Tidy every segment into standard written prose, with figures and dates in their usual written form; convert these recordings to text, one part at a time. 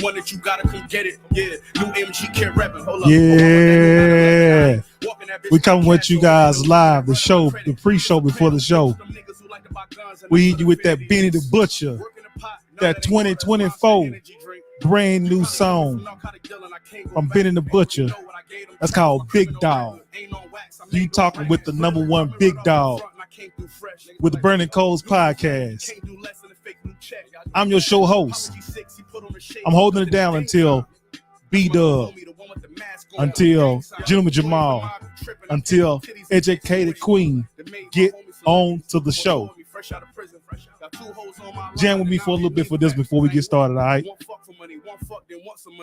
one that you gotta come get it. Yeah, new MG kid rapping. Hold up. Yeah. We coming with you guys live, the show, the pre-show before the show. We hit you with that Benny the Butcher, that 2024 brand new song from Benny the Butcher. That's called Big Dog. You talking with the #1 big dog with the Burning Coals podcast. I'm your show host. I'm holding it down until B-Dub, until Gentleman Jamal, until Educated Queen get on to the show. Jam with me for a little bit for this before we get started, all right?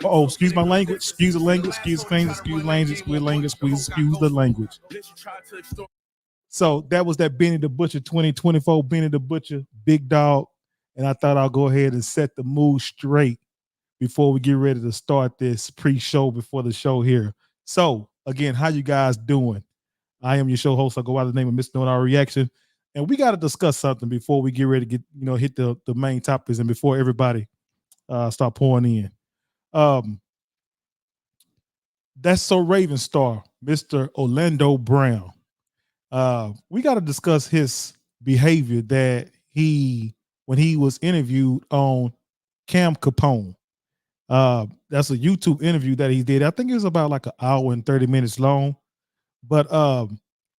Oh, excuse my language. Excuse the language. Excuse the language. Excuse the language. So that was that Benny the Butcher 2024 Benny the Butcher Big Dog. And I thought I'll go ahead and set the mood straight before we get ready to start this pre-show before the show here. So again, how you guys doing? I am your show host. I go by the name of Mr. Knowing Our Reaction. And we got to discuss something before we get ready to get, hit the main topics and before everybody start pouring in. That's So Raven star, Mr. Orlando Brown. We got to discuss his behavior that when he was interviewed on Cam Capone. That's a YouTube interview that he did. I think it was about like an hour and 30 minutes long. But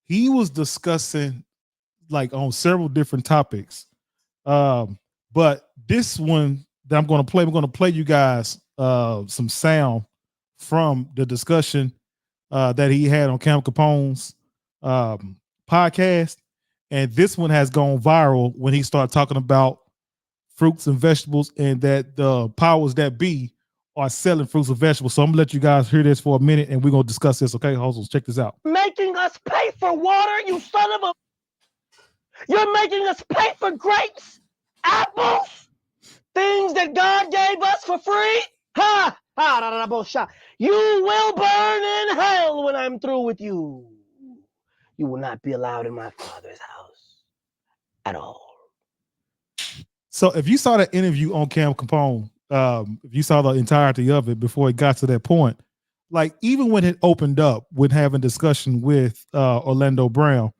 he was discussing like on several different topics. But this one that I'm going to play you guys some sound from the discussion that he had on Cam Capone's podcast. And this one has gone viral when he started talking about fruits and vegetables and that the powers that be are selling fruits and vegetables. So I'm gonna let you guys hear this for a minute and we're gonna discuss this. Okay, hustles, check this out. Making us pay for water, you son of a... You're making us pay for grapes, apples, things that God gave us for free. Ha! Ha! Da, da, da, bullshit. You will burn in hell when I'm through with you. You will not be allowed in my Father's house at all. So if you saw that interview on Cam Capone, if you saw the entirety of it before it got to that point, like even when it opened up with having discussion with Orlando Brown,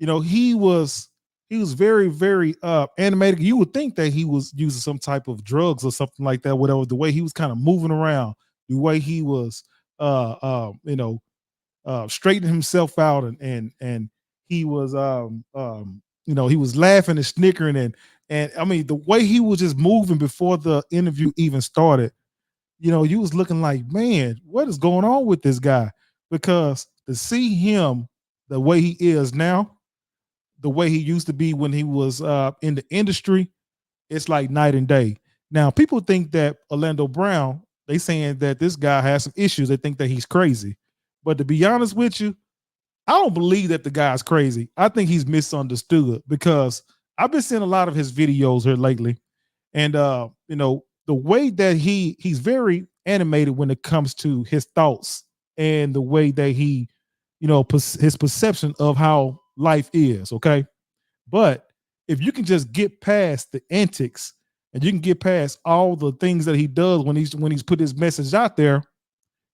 he was very, very animated. You would think that he was using some type of drugs or something like that, whatever, the way he was kind of moving around, the way he was straightening himself out and he was he was laughing and snickering and I mean the way he was just moving before the interview even started, you was looking like, man, what is going on with this guy? Because to see him the way he is now, the way he used to be when he was in the industry, it's like night and day. Now, people think that Orlando Brown, they saying that this guy has some issues. They think that he's crazy. But to be honest with you, I don't believe that the guy's crazy. I think he's misunderstood because I've been seeing a lot of his videos here lately. And, the way that he's very animated when it comes to his thoughts and the way that he, his perception of how life is. Okay. But if you can just get past the antics and you can get past all the things that he does when he's put his message out there,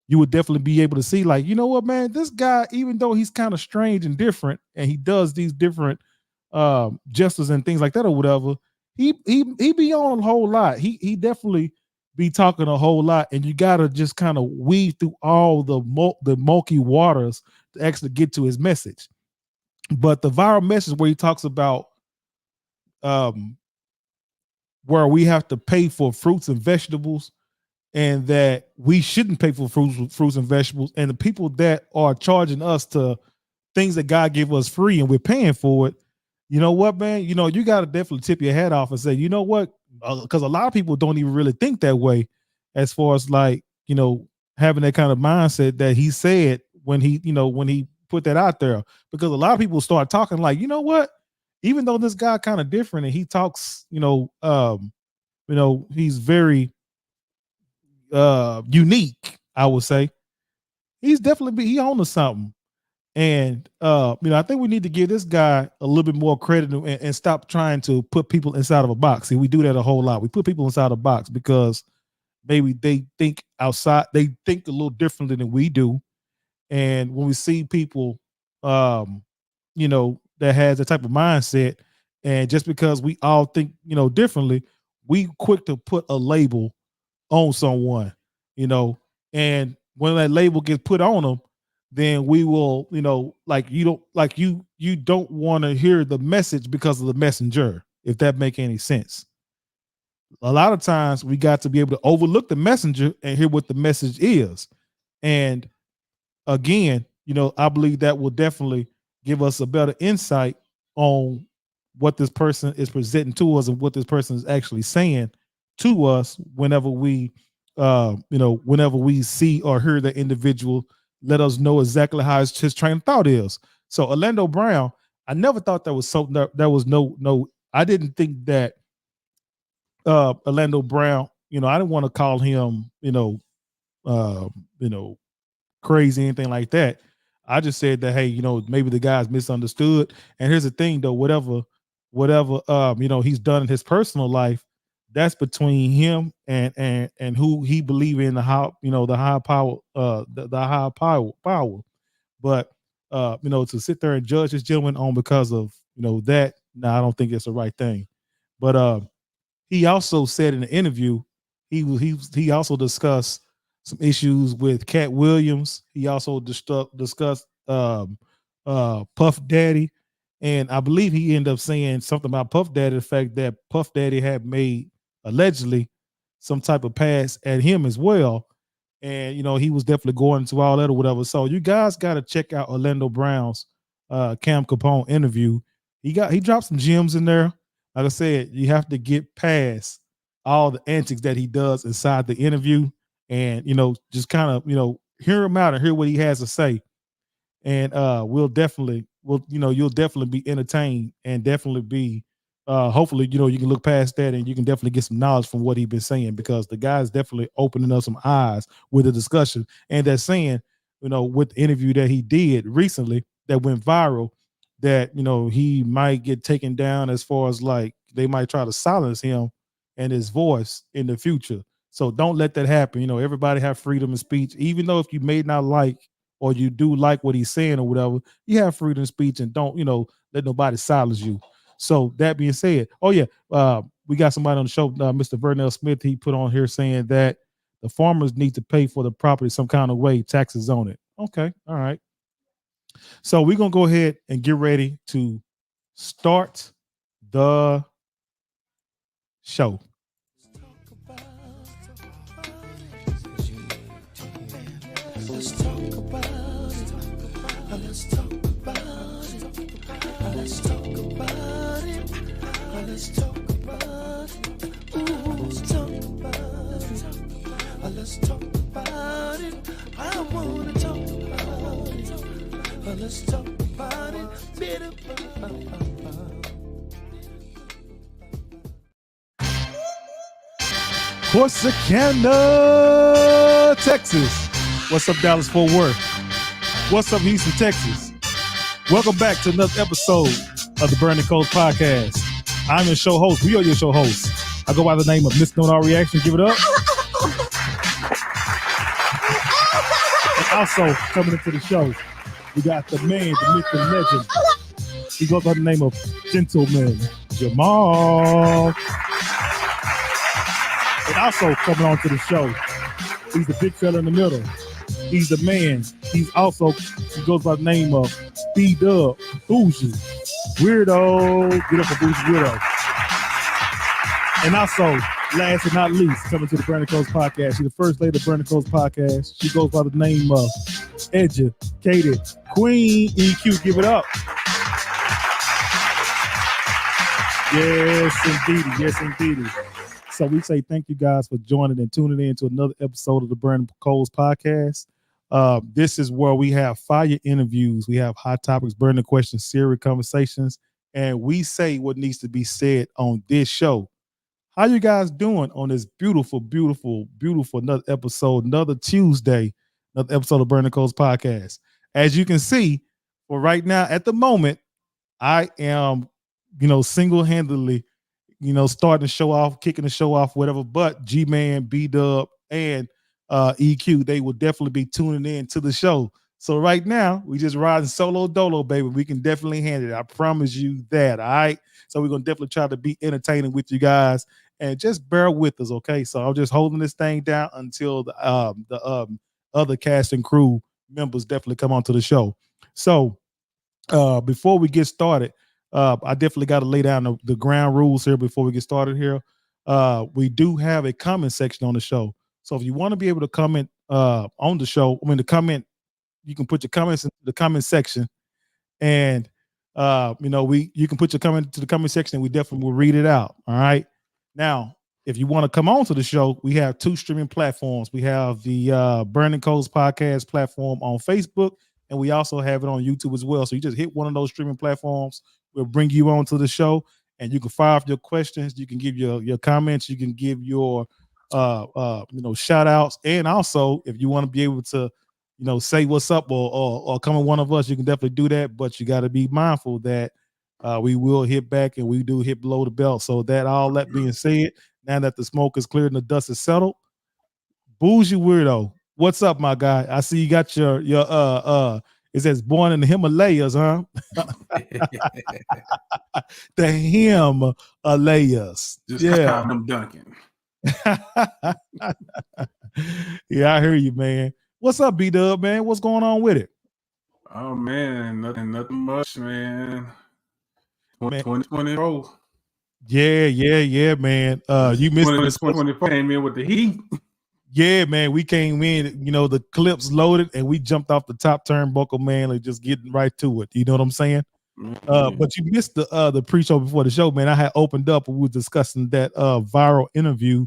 you would definitely be able to see, like, you know what, man, this guy, even though he's kind of strange and different and he does these different gestures and things like that or whatever, he be on a whole lot. He definitely be talking a whole lot, and you gotta just kind of weed through all the murky waters to actually get to his message. But the viral message where he talks about where we have to pay for fruits and vegetables, and that we shouldn't pay for fruits and vegetables, and the people that are charging us to things that God gave us free and we're paying for it, you know what, man? You got to definitely tip your hat off and say, you know what? Because a lot of people don't even really think that way as far as like, having that kind of mindset that he said when he put that out there. Because a lot of people start talking like, you know what? Even though this guy kind of different and he talks, he's very unique, I would say. He's definitely he on to something. And I think we need to give this guy a little bit more credit and stop trying to put people inside of a box. See, we do that a whole lot. We put people inside a box because maybe they think outside, they think a little differently than we do. And when we see people, that has that type of mindset, and just because we all think, differently, we quick to put a label on someone, you know, and when that label gets put on them, then we will, like you don't want to hear the message because of the messenger, if that make any sense. A lot of times we got to be able to overlook the messenger and hear what the message is. And again, I believe that will definitely give us a better insight on what this person is presenting to us and what this person is actually saying to us whenever whenever we see or hear the individual, let us know exactly how his train of thought is. So Orlando Brown, I never thought that was so that was no, I didn't think that Orlando Brown, I didn't want to call him, uh, you know, crazy, anything like that. I just said that, hey, maybe the guy's misunderstood. And here's the thing, though, whatever he's done in his personal life, that's between him and who he believe in, the high power, the high power. But to sit there and judge this gentleman on because of that, no, I don't think it's the right thing. But he also said in the interview, he also discussed some issues with Cat Williams. He also discussed Puff Daddy, and I believe he ended up saying something about Puff Daddy, the fact that Puff Daddy had made allegedly some type of pass at him as well, and he was definitely going into all that or whatever. So you guys got to check out Orlando Brown's Cam Capone interview. He dropped some gems in there. Like I said, you have to get past all the antics that he does inside the interview, and just kind of hear him out and hear what he has to say. And you'll definitely be entertained, and definitely be hopefully you can look past that and you can definitely get some knowledge from what he's been saying, because the guy's definitely opening up some eyes with the discussion. And they're saying, with the interview that he did recently that went viral, that he might get taken down, as far as like they might try to silence him and his voice in the future. So don't let that happen. Everybody have freedom of speech, even though if you may not like, or you do like what he's saying or whatever, you have freedom of speech, and don't let nobody silence you. So that being said, oh yeah, we got somebody on the show, Mr. Vernell Smith. He put on here saying that the farmers need to pay for the property some kind of way, taxes on it. Okay, all right. So we're gonna go ahead and get ready to start the show. Let's talk about it. Let's talk about it. Let's talk about it. Let's talk about it. Ooh, let's talk about it. Let's talk about it. I wanna talk about it. Let's talk about it. Corsicana, Texas. What's up, Dallas Fort Worth? What's up, Houston, Texas? Welcome back to another episode of the Burning Coals Podcast. I'm your show host. We are your show hosts. I go by the name of Miss No Reaction. Give it up. And also coming into the show, we got the man, the myth, the legend. He goes by the name of Gentleman Jamal. And also coming on to the show, he's the big fella in the middle. He's the man. He goes by the name of B-Dub, Bougie, Weirdo. Get up for Bougie Weirdo. And also, last but not least, coming to the Burning Coals Podcast. She's the first lady of the Burning Coals Podcast. She goes by the name of Educated Queen EQ. Give it up. Yes, indeedy. Yes, indeedy. So we say thank you guys for joining and tuning in to another episode of the Burning Coals Podcast. This is where we have fire interviews. We have hot topics, burning questions, serious conversations, and we say what needs to be said on this show. How you guys doing on this beautiful, beautiful, beautiful another episode, another Tuesday, another episode of Burning Coals Podcast? As you can see, for right now, at the moment, I am, single-handedly, starting the show off, kicking the show off, whatever. But G-Man, B-Dub, and EQ, they will definitely be tuning in to the show. So right now, we just riding solo dolo, baby. We can definitely handle it. I promise you that. All right. So we're gonna definitely try to be entertaining with you guys, and just bear with us, okay? So I'm just holding this thing down until the other cast and crew members definitely come onto the show. So before we get started, I definitely got to lay down the ground rules here before we get started here. We do have a comment section on the show. So if you want to be able to comment on the show, I mean, the comment, you can put your comments in the comment section, and you can put your comment to the comment section, and we definitely will read it out. All right. Now, if you want to come on to the show, we have two streaming platforms. We have the Burning Coals podcast platform on Facebook, and we also have it on YouTube as well. So you just hit one of those streaming platforms. We'll bring you on to the show, and you can fire off your questions. You can give your comments. You can give your shout outs, and also if you want to be able to say what's up or come with one of us, you can definitely do that. But you got to be mindful that we will hit back, and we do hit below the belt. So all that being said, now that the smoke is cleared and the dust is settled, Bougie Weirdo, what's up, my guy? I see you got your it says born in the Himalayas, huh? The Himalayas. Just call him Duncan. Yeah, I hear you, man. What's up, B-Dub, man? What's going on with it? Oh man, nothing much, man. 2020. Yeah, man. You missed 2024 came in with the heat. Yeah, man. We came in, the clips loaded, and we jumped off the top turnbuckle, man, like just getting right to it. You know what I'm saying? But you missed the pre-show before the show, man. I had opened up and we were discussing that viral interview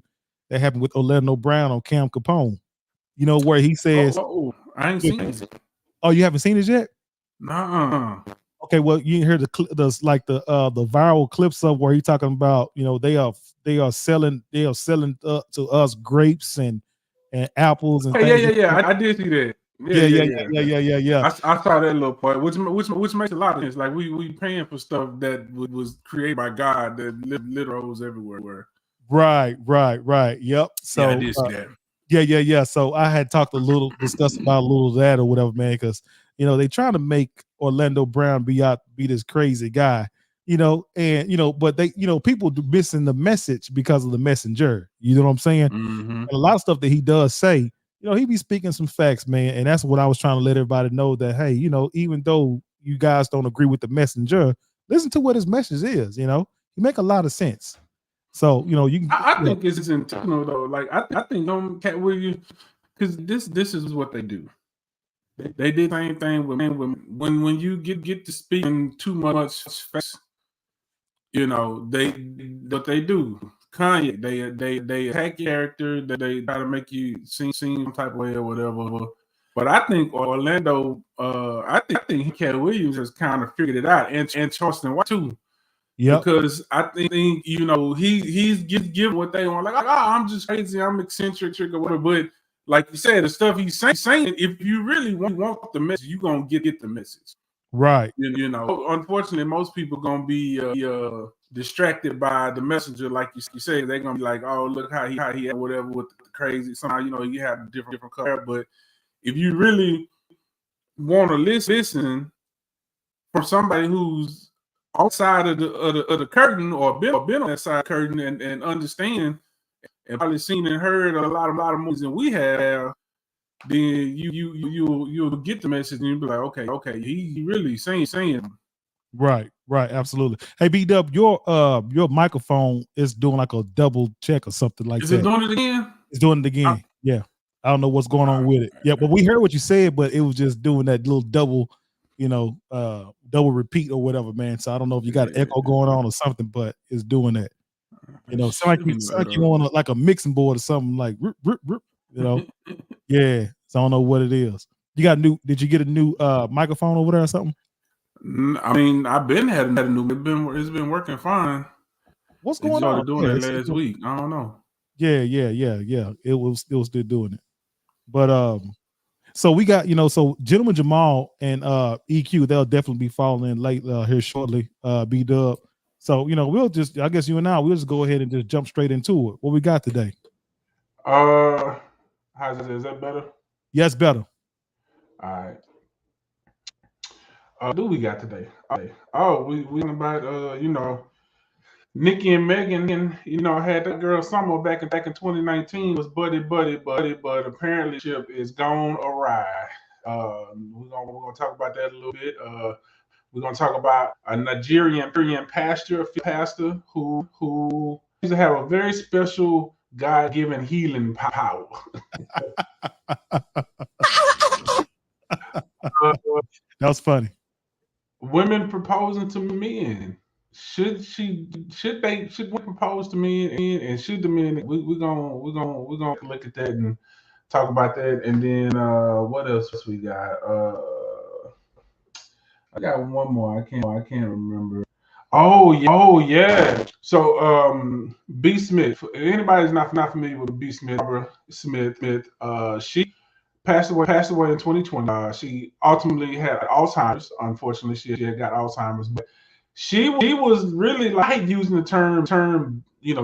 that happened with Orlando Brown on Cam Capone. You know, where he says, I ain't seen it. Oh, you haven't seen it yet? Nuh-uh. Okay, well, you hear the viral clips of where he's talking about, they are selling to us grapes and apples and things. Yeah. I did see that. Yeah. I saw that little part, which makes a lot of sense. Like we paying for stuff that was created by God that literals everywhere. Right. Yep. So I did see that. Yeah. So I had discussed about a little of that or whatever, man, because they trying to make Orlando Brown be this crazy guy, but they, people missing the message because of the messenger. You know what I'm saying? Mm-hmm. And a lot of stuff that he does say, he be speaking some facts, man, and that's what I was trying to let everybody know, that hey, even though you guys don't agree with the messenger, listen to what his message is. He make a lot of sense. So you can. I think it's intentional though. Like I think Cat Williams, because this is what they do. They did the same thing with when you get to speaking too much facts, what they do. Kanye, they attack character, that they try to make you seem some type of way or whatever. But I think Orlando, I think Cat Williams has kind of figured it out, and Charleston White too. Yeah. Because I think he's giving what they want. Like, I'm just crazy, I'm eccentric or whatever. But like you said, the stuff he's saying, if you really want the message, you're gonna get the message. Right. Unfortunately, most people gonna be distracted by the messenger, like you say. They're gonna be like, oh, look how he had whatever with the crazy. Somehow, you have a different color. But if you really want to listen from somebody who's outside of the curtain, or been on that side of the curtain, and understand, and probably seen and heard a lot of movies than we have, then you'll get the message, and you'll be like, okay, he really saying. Right, absolutely. Hey, B-Dub, your microphone is doing like a double check or something like that. Is it doing it again? It's doing it again. Yeah, I don't know what's going on with it. Yeah, but we heard what you said, but it was just doing that little double repeat or whatever, man. So I don't know if you got an echo going on or something, but it's doing that. Sound like you on like a mixing board or something, like Yeah. So I don't know what it is. Did you get a new microphone over there or something? I mean, I've been had a new. It's been working fine. What's going on? Doing it last week. I don't know. Yeah. It was still doing it, but so we got so Gentleman Jamal and EQ, they'll definitely be falling in late here shortly. B-Dub. So we'll just, I guess you and I, we'll just go ahead and just jump straight into it. What we got today? How's it? Is that better? Yes, better. All right. What do we got today? Oh, we talking about Nicki and Megan, had that girl Summer back in 2019 was buddy, but apparently ship is gone awry. We're gonna talk about that a little bit. We're gonna talk about a Nigerian pastor who used to have a very special God-given healing power. That was funny. Women proposing to men. Should women propose to men, and should the men? We're gonna look at that and talk about that, and then what else we got? I got one more. I can't remember. Oh yeah. So B Smith. Anybody's not familiar with B Smith, Barbara Smith. She passed away in 2020. She ultimately had Alzheimer's. Unfortunately, she had got Alzheimer's, but she was really like using the term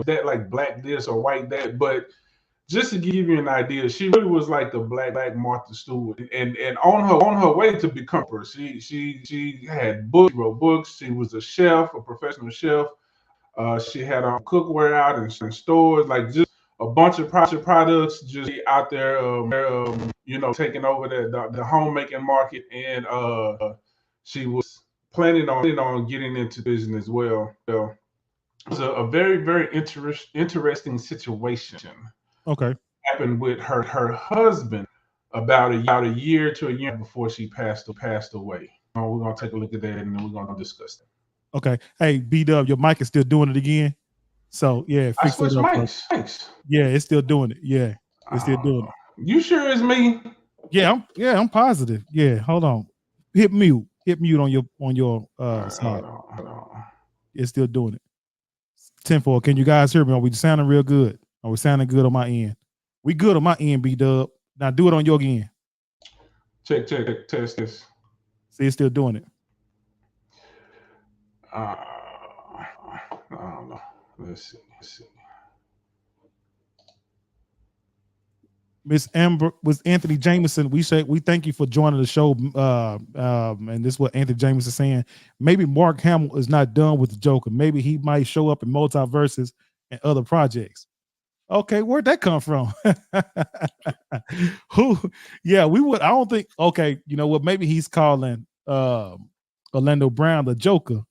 that like black this or white that, but just to give you an idea, she really was like the black Martha Stewart, and on her way to become her. She had books, she wrote books. She was a chef, a professional chef. She had cookware out in stores, like just a bunch of products just out there, taking over the homemaking market, and she was planning on getting into business as well. So it was a very very interesting situation Okay. happened with her husband about a year to a year before she passed away. We're gonna take a look at that and then we're gonna discuss that. Okay. Hey, B-Dub, your mic is still doing it again. So yeah, I fix that switched up. mics. Yeah, it's still doing it. Yeah, it's still doing it. You sure it's me? Yeah, I'm positive. Yeah, hold on. Hit mute. Hit mute on your side. Hold on. It's still doing it. 10-4. Can you guys hear me? Are we sounding real good? Are we sounding good on my end? We good on my end, B-Dub. Now do it on your end. Check, test this. See, it's still doing it. I don't know. Let's see. Miss Amber with Anthony Jameson. We thank you for joining the show. And this is what Anthony Jameson is saying. Maybe Mark Hamill is not done with the Joker. Maybe he might show up in multiverses and other projects. Okay, where'd that come from? Who? Yeah, we would. I don't think. Okay, you know what? Maybe he's calling Orlando Brown the Joker.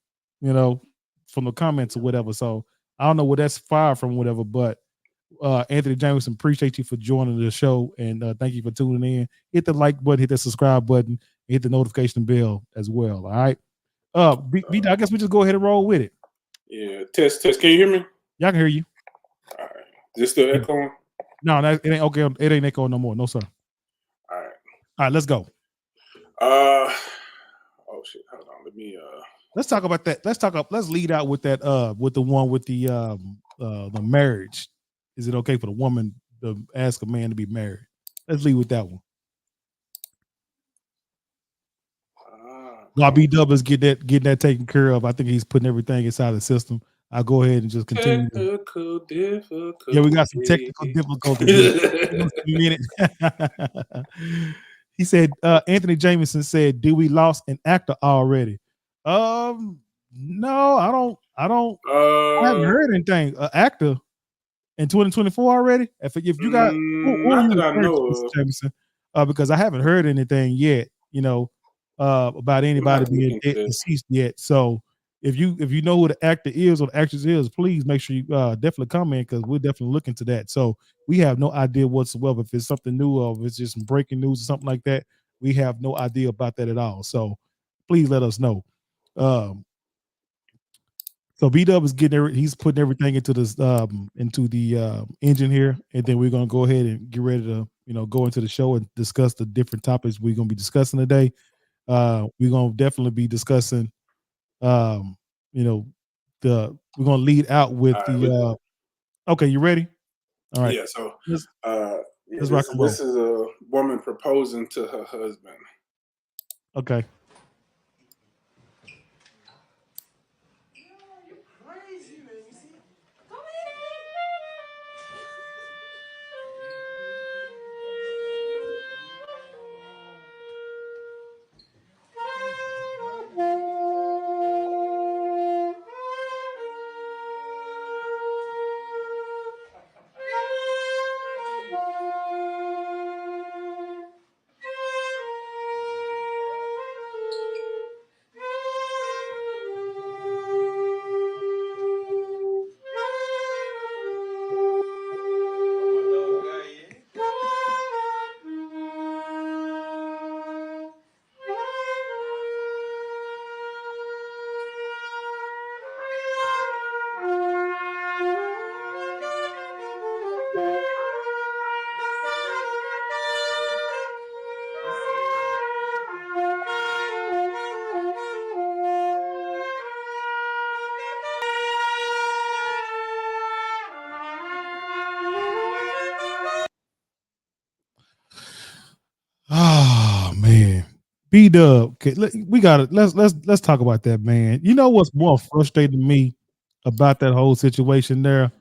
From the comments or whatever. So I don't know where that's far from, whatever. But Anthony Jameson, appreciate you for joining the show, and thank you for tuning in. Hit the like button, hit the subscribe button, hit the notification bell as well. All right. I guess we just go ahead and roll with it. Yeah. Test. Can you hear me? Y'all can hear you. All right. Is this still echoing? No, it ain't okay. It ain't echoing no more. No, sir. All right. All right, let's go. Oh shit. Hold on. Let me Let's talk about that. Let's lead out with that. With the one with the marriage. Is it okay for the woman to ask a man to be married? Let's lead with that one. Now B-Dub is getting that taken care of. I think he's putting everything inside the system. I'll go ahead and just continue. Technical difficulty. Yeah, we got some technical difficulties. He said, Anthony Jameson said, "Do we lost an actor already?" No, I haven't heard anything. Actor in 2024 already. If you got, not that I know of, Jameson, because I haven't heard anything yet. About anybody being deceased yet. So if you know who the actor is or the actress is, please make sure you definitely comment, because we're definitely looking to that. So we have no idea whatsoever if it's something new or if it's just some breaking news or something like that. We have no idea about that at all. So please let us know. So B-Dub is he's putting everything into this into the engine here, and then we're gonna go ahead and get ready to go into the show and discuss the different topics we're gonna be discussing today. We're gonna definitely be discussing we're gonna lead out with the okay, you ready? All right. Yeah, so let's rock and roll. This is a woman proposing to her husband. Okay. B-Dub, we got it. Let's talk about that, man. You know what's more frustrating to me about that whole situation there?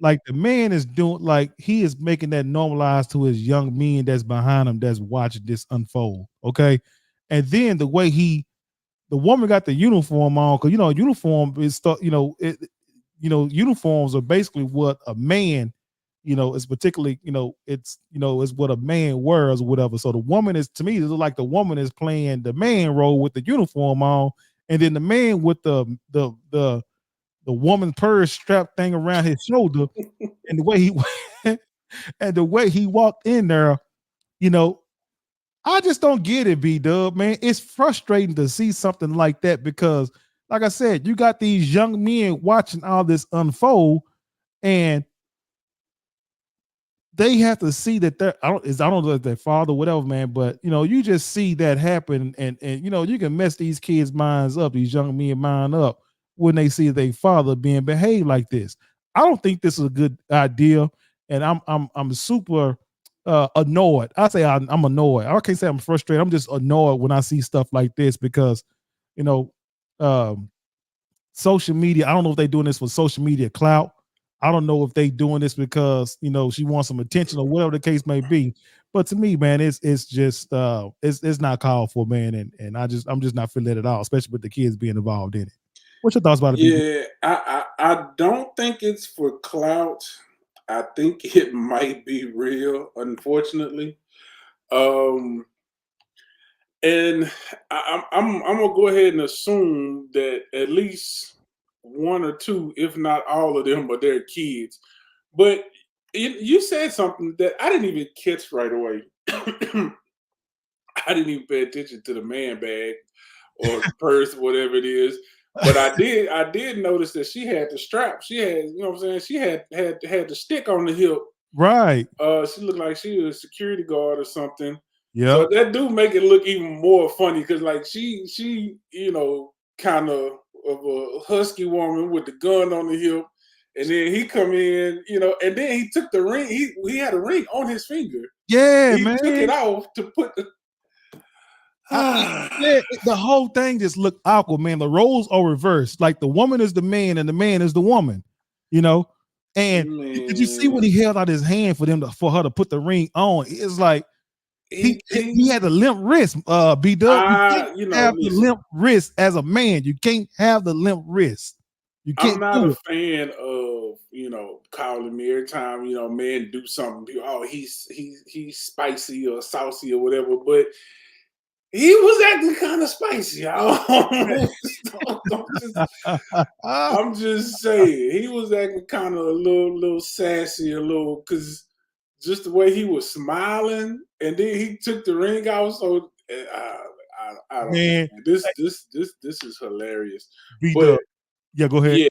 Like the man is doing, like he is making that normalized to his young men that's behind him that's watching this unfold. Okay, and then the way the woman got the uniform on, because uniform is uniforms are basically what a man, is particularly, is what a man wears or whatever. So the woman is, to me, it's like the woman is playing the man role with the uniform on, and then the man with the woman purse strap thing around his shoulder, and the way he and the way he walked in there, you know, I just don't get it, B-Dub, man. It's frustrating to see something like that because, like I said, you got these young men watching all this unfold, and they have to see that I don't know if their father, whatever, man, but you just see that happen, and you can mess these kids' minds up, these young men mind up when they see their father being behaved like this. I don't think this is a good idea, and I'm super annoyed. I say I'm annoyed. I can't say I'm frustrated. I'm just annoyed when I see stuff like this because you know um social media. I don't know if they're doing this for social media clout. I don't know if they doing this because she wants some attention or whatever the case may be. But to me, man, it's just it's not called for, man, and I'm just not feeling it at all, especially with the kids being involved in it. What's your thoughts about it, BD? Yeah, I don't think it's for clout. I think it might be real, unfortunately. Um, and I'm gonna go ahead and assume that at least one or two, if not all of them, are their kids. But you said something that I didn't even catch right away. I didn't even pay attention to the man bag or purse, whatever it is. But I did notice that she had the strap. She had, what I'm saying? She had the stick on the hip. Right. She looked like she was a security guard or something. Yeah. So that do make it look even more funny because like she kind of a husky woman with the gun on the hip. And then he come in, and then he took the ring. He had a ring on his finger. Yeah, He man. took it off to put the the whole thing just looked awkward, man. The roles are reversed. Like the woman is the man and the man is the woman, And did you see when he held out his hand for her to put the ring on? It's like he had a limp wrist. B-Dub, you can't have the limp wrist as a man. You can't have the limp wrist. You can't. I'm not a fan of calling me every time men do something. Oh, he's spicy or saucy or whatever, but he was acting kind of spicy. I'm just saying he was acting kind of a little sassy, a little because just the way he was smiling, and then he took the ring out. So I don't know. This is hilarious. But yeah, go ahead. Yeah,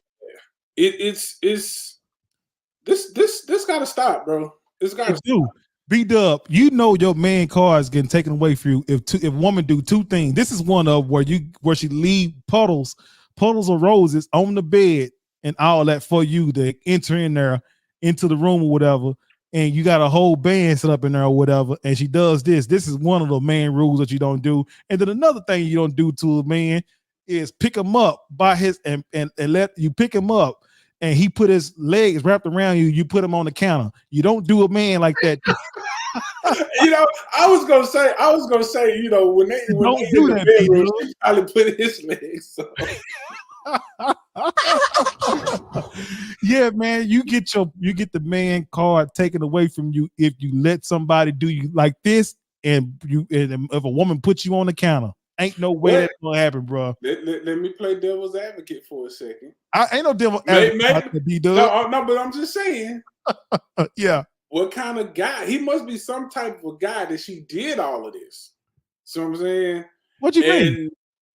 it's this got to stop, bro. It's got to stop. B-Dub, your man car is getting taken away from you if woman do two things. This is one of where she leave puddles of roses on the bed and all that for you to enter in there into the room or whatever, and you got a whole band set up in there or whatever, and she does this. This is one of the main rules that you don't do. And then another thing you don't do to a man is pick him up by his and let you pick him up and he put his legs wrapped around you, you put him on the counter. You don't do a man like that. I was gonna say, when they in the bedroom, he probably put his legs on. Yeah, man, you get the man card taken away from you if you let somebody do you like this, and if a woman puts you on the counter. Ain't no way that's gonna happen, bro. Let me play devil's advocate for a second. I ain't no devil advocate. No, but I'm just saying. Yeah. What kind of guy? He must be some type of guy that she did all of this. See what I'm saying? What you mean?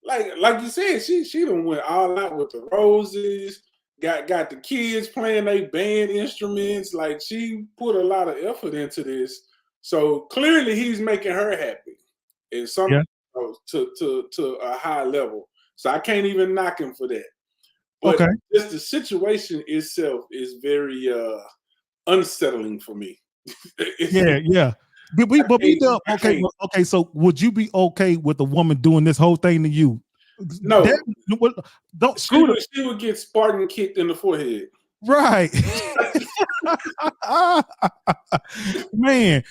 Like you said, she done went all out with the roses, got the kids playing they band instruments. Like she put a lot of effort into this. So clearly he's making her happy. And to a high level. So I can't even knock him for that. But just the situation itself is very unsettling for me. Yeah. But be done. I Okay, can't. okay. So would you be okay with a woman doing this whole thing to you? No. Don't screw it. She would get Spartan kicked in the forehead. Right. Man,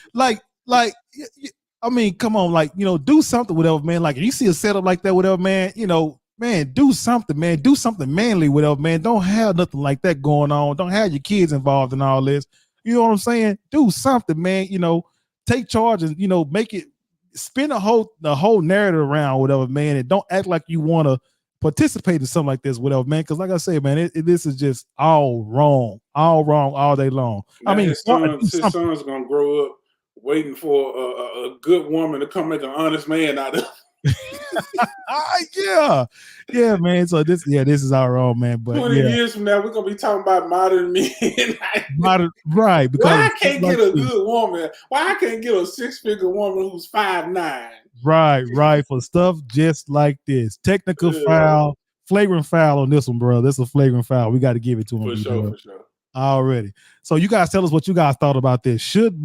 I mean, come on, like, do something, whatever, man. Like, if you see a setup like that, whatever, man, man, do something, man. Do something manly, whatever, man. Don't have nothing like that going on. Don't have your kids involved in all this. You know what I'm saying? Do something, man. Take charge and make it, spin the whole narrative around, whatever, man. And don't act like you want to participate in something like this, whatever, man. Because like I say, man, this is just all wrong, all day long. Now I mean, his son's gonna grow up waiting for a good woman to come make an honest man out of. Yeah, man. So this is all wrong, man. But 20 years from now, we're gonna be talking about modern men. Right? Because why I can't get a good woman? Why I can't get a 6-figure woman who's 5'9"? Right. For stuff just like this, technical foul, flagrant foul on this one, bro. This is a flagrant foul. We got to give it to him. For sure. Already. So you guys tell us what you guys thought about this. Should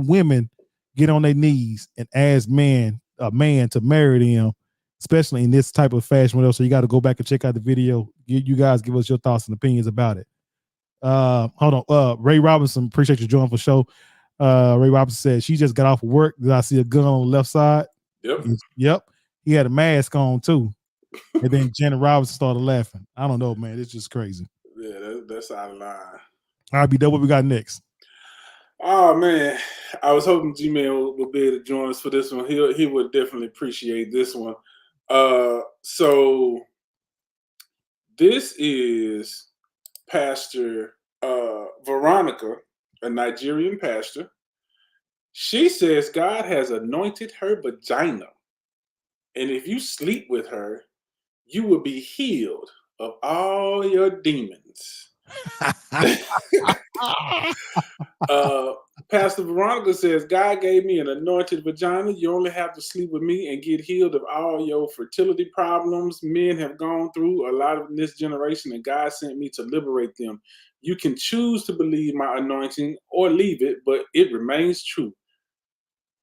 women get on their knees and ask a man to marry them, especially in this type of fashion? So you got to go back and check out the video. You guys give us your thoughts and opinions about it. Hold on. Ray Robinson, appreciate you joining for the show. Ray Robinson said she just got off of work. Did I see a gun on the left side? Yep. He had a mask on too. And then Janet Robinson started laughing. I don't know, man. It's just crazy. Yeah, that's out of line. All right, B-Dub, what we got next? Oh man, I was hoping G-Man would be able to join us for this one. He would definitely appreciate this one. So this is Pastor Veronica, a Nigerian pastor. She says God has anointed her vagina, and if you sleep with her, you will be healed of all your demons. Pastor Veronica says, God gave me an anointed vagina. You only have to sleep with me and get healed of all your fertility problems men have gone through a lot of in this generation, and God sent me to liberate them. You can choose to believe my anointing or leave it, but it remains true.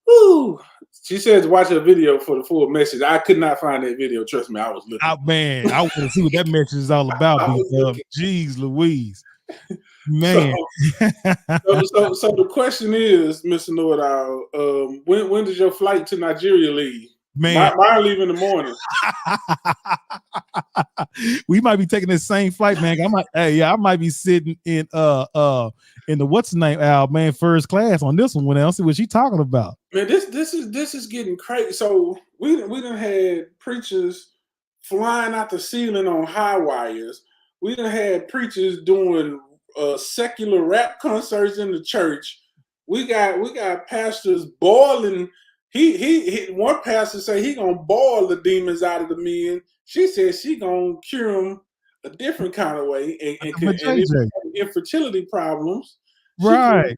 Woo! She says watch a video for the full message. I could not find that video. Trust me, I was looking. Oh, man, I want to see what that message is all about. Jeez Louise. Man. So the question is, Mr. Know-It-All, when does your flight to Nigeria leave? Man, mine leave in the morning. We might be taking the same flight, man. I might be sitting in the what's the name, Al, man, first class on this one. When I see what she talking about. Man, this is getting crazy. So we done had preachers flying out the ceiling on high wires. We done had preachers doing secular rap concerts in the church. We got pastors boiling. He one pastor say he gonna boil the demons out of the men. She says she gonna cure them a different kind of way and infertility problems. Right.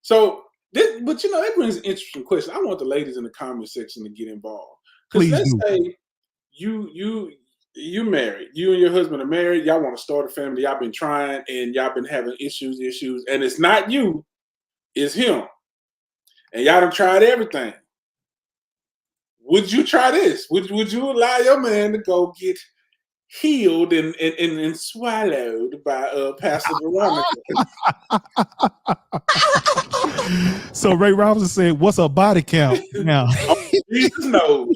So but that brings an interesting question. I want the ladies in the comment section to get involved. Because let's say you married, you and your husband are married, y'all want to start a family, y'all been trying and y'all been having issues, and it's not you, it's him. And y'all done tried everything. Would you try this? Would you allow your man to go get healed and swallowed by Pastor Veronica? So Ray Robinson said, what's a body count now? Jesus knows.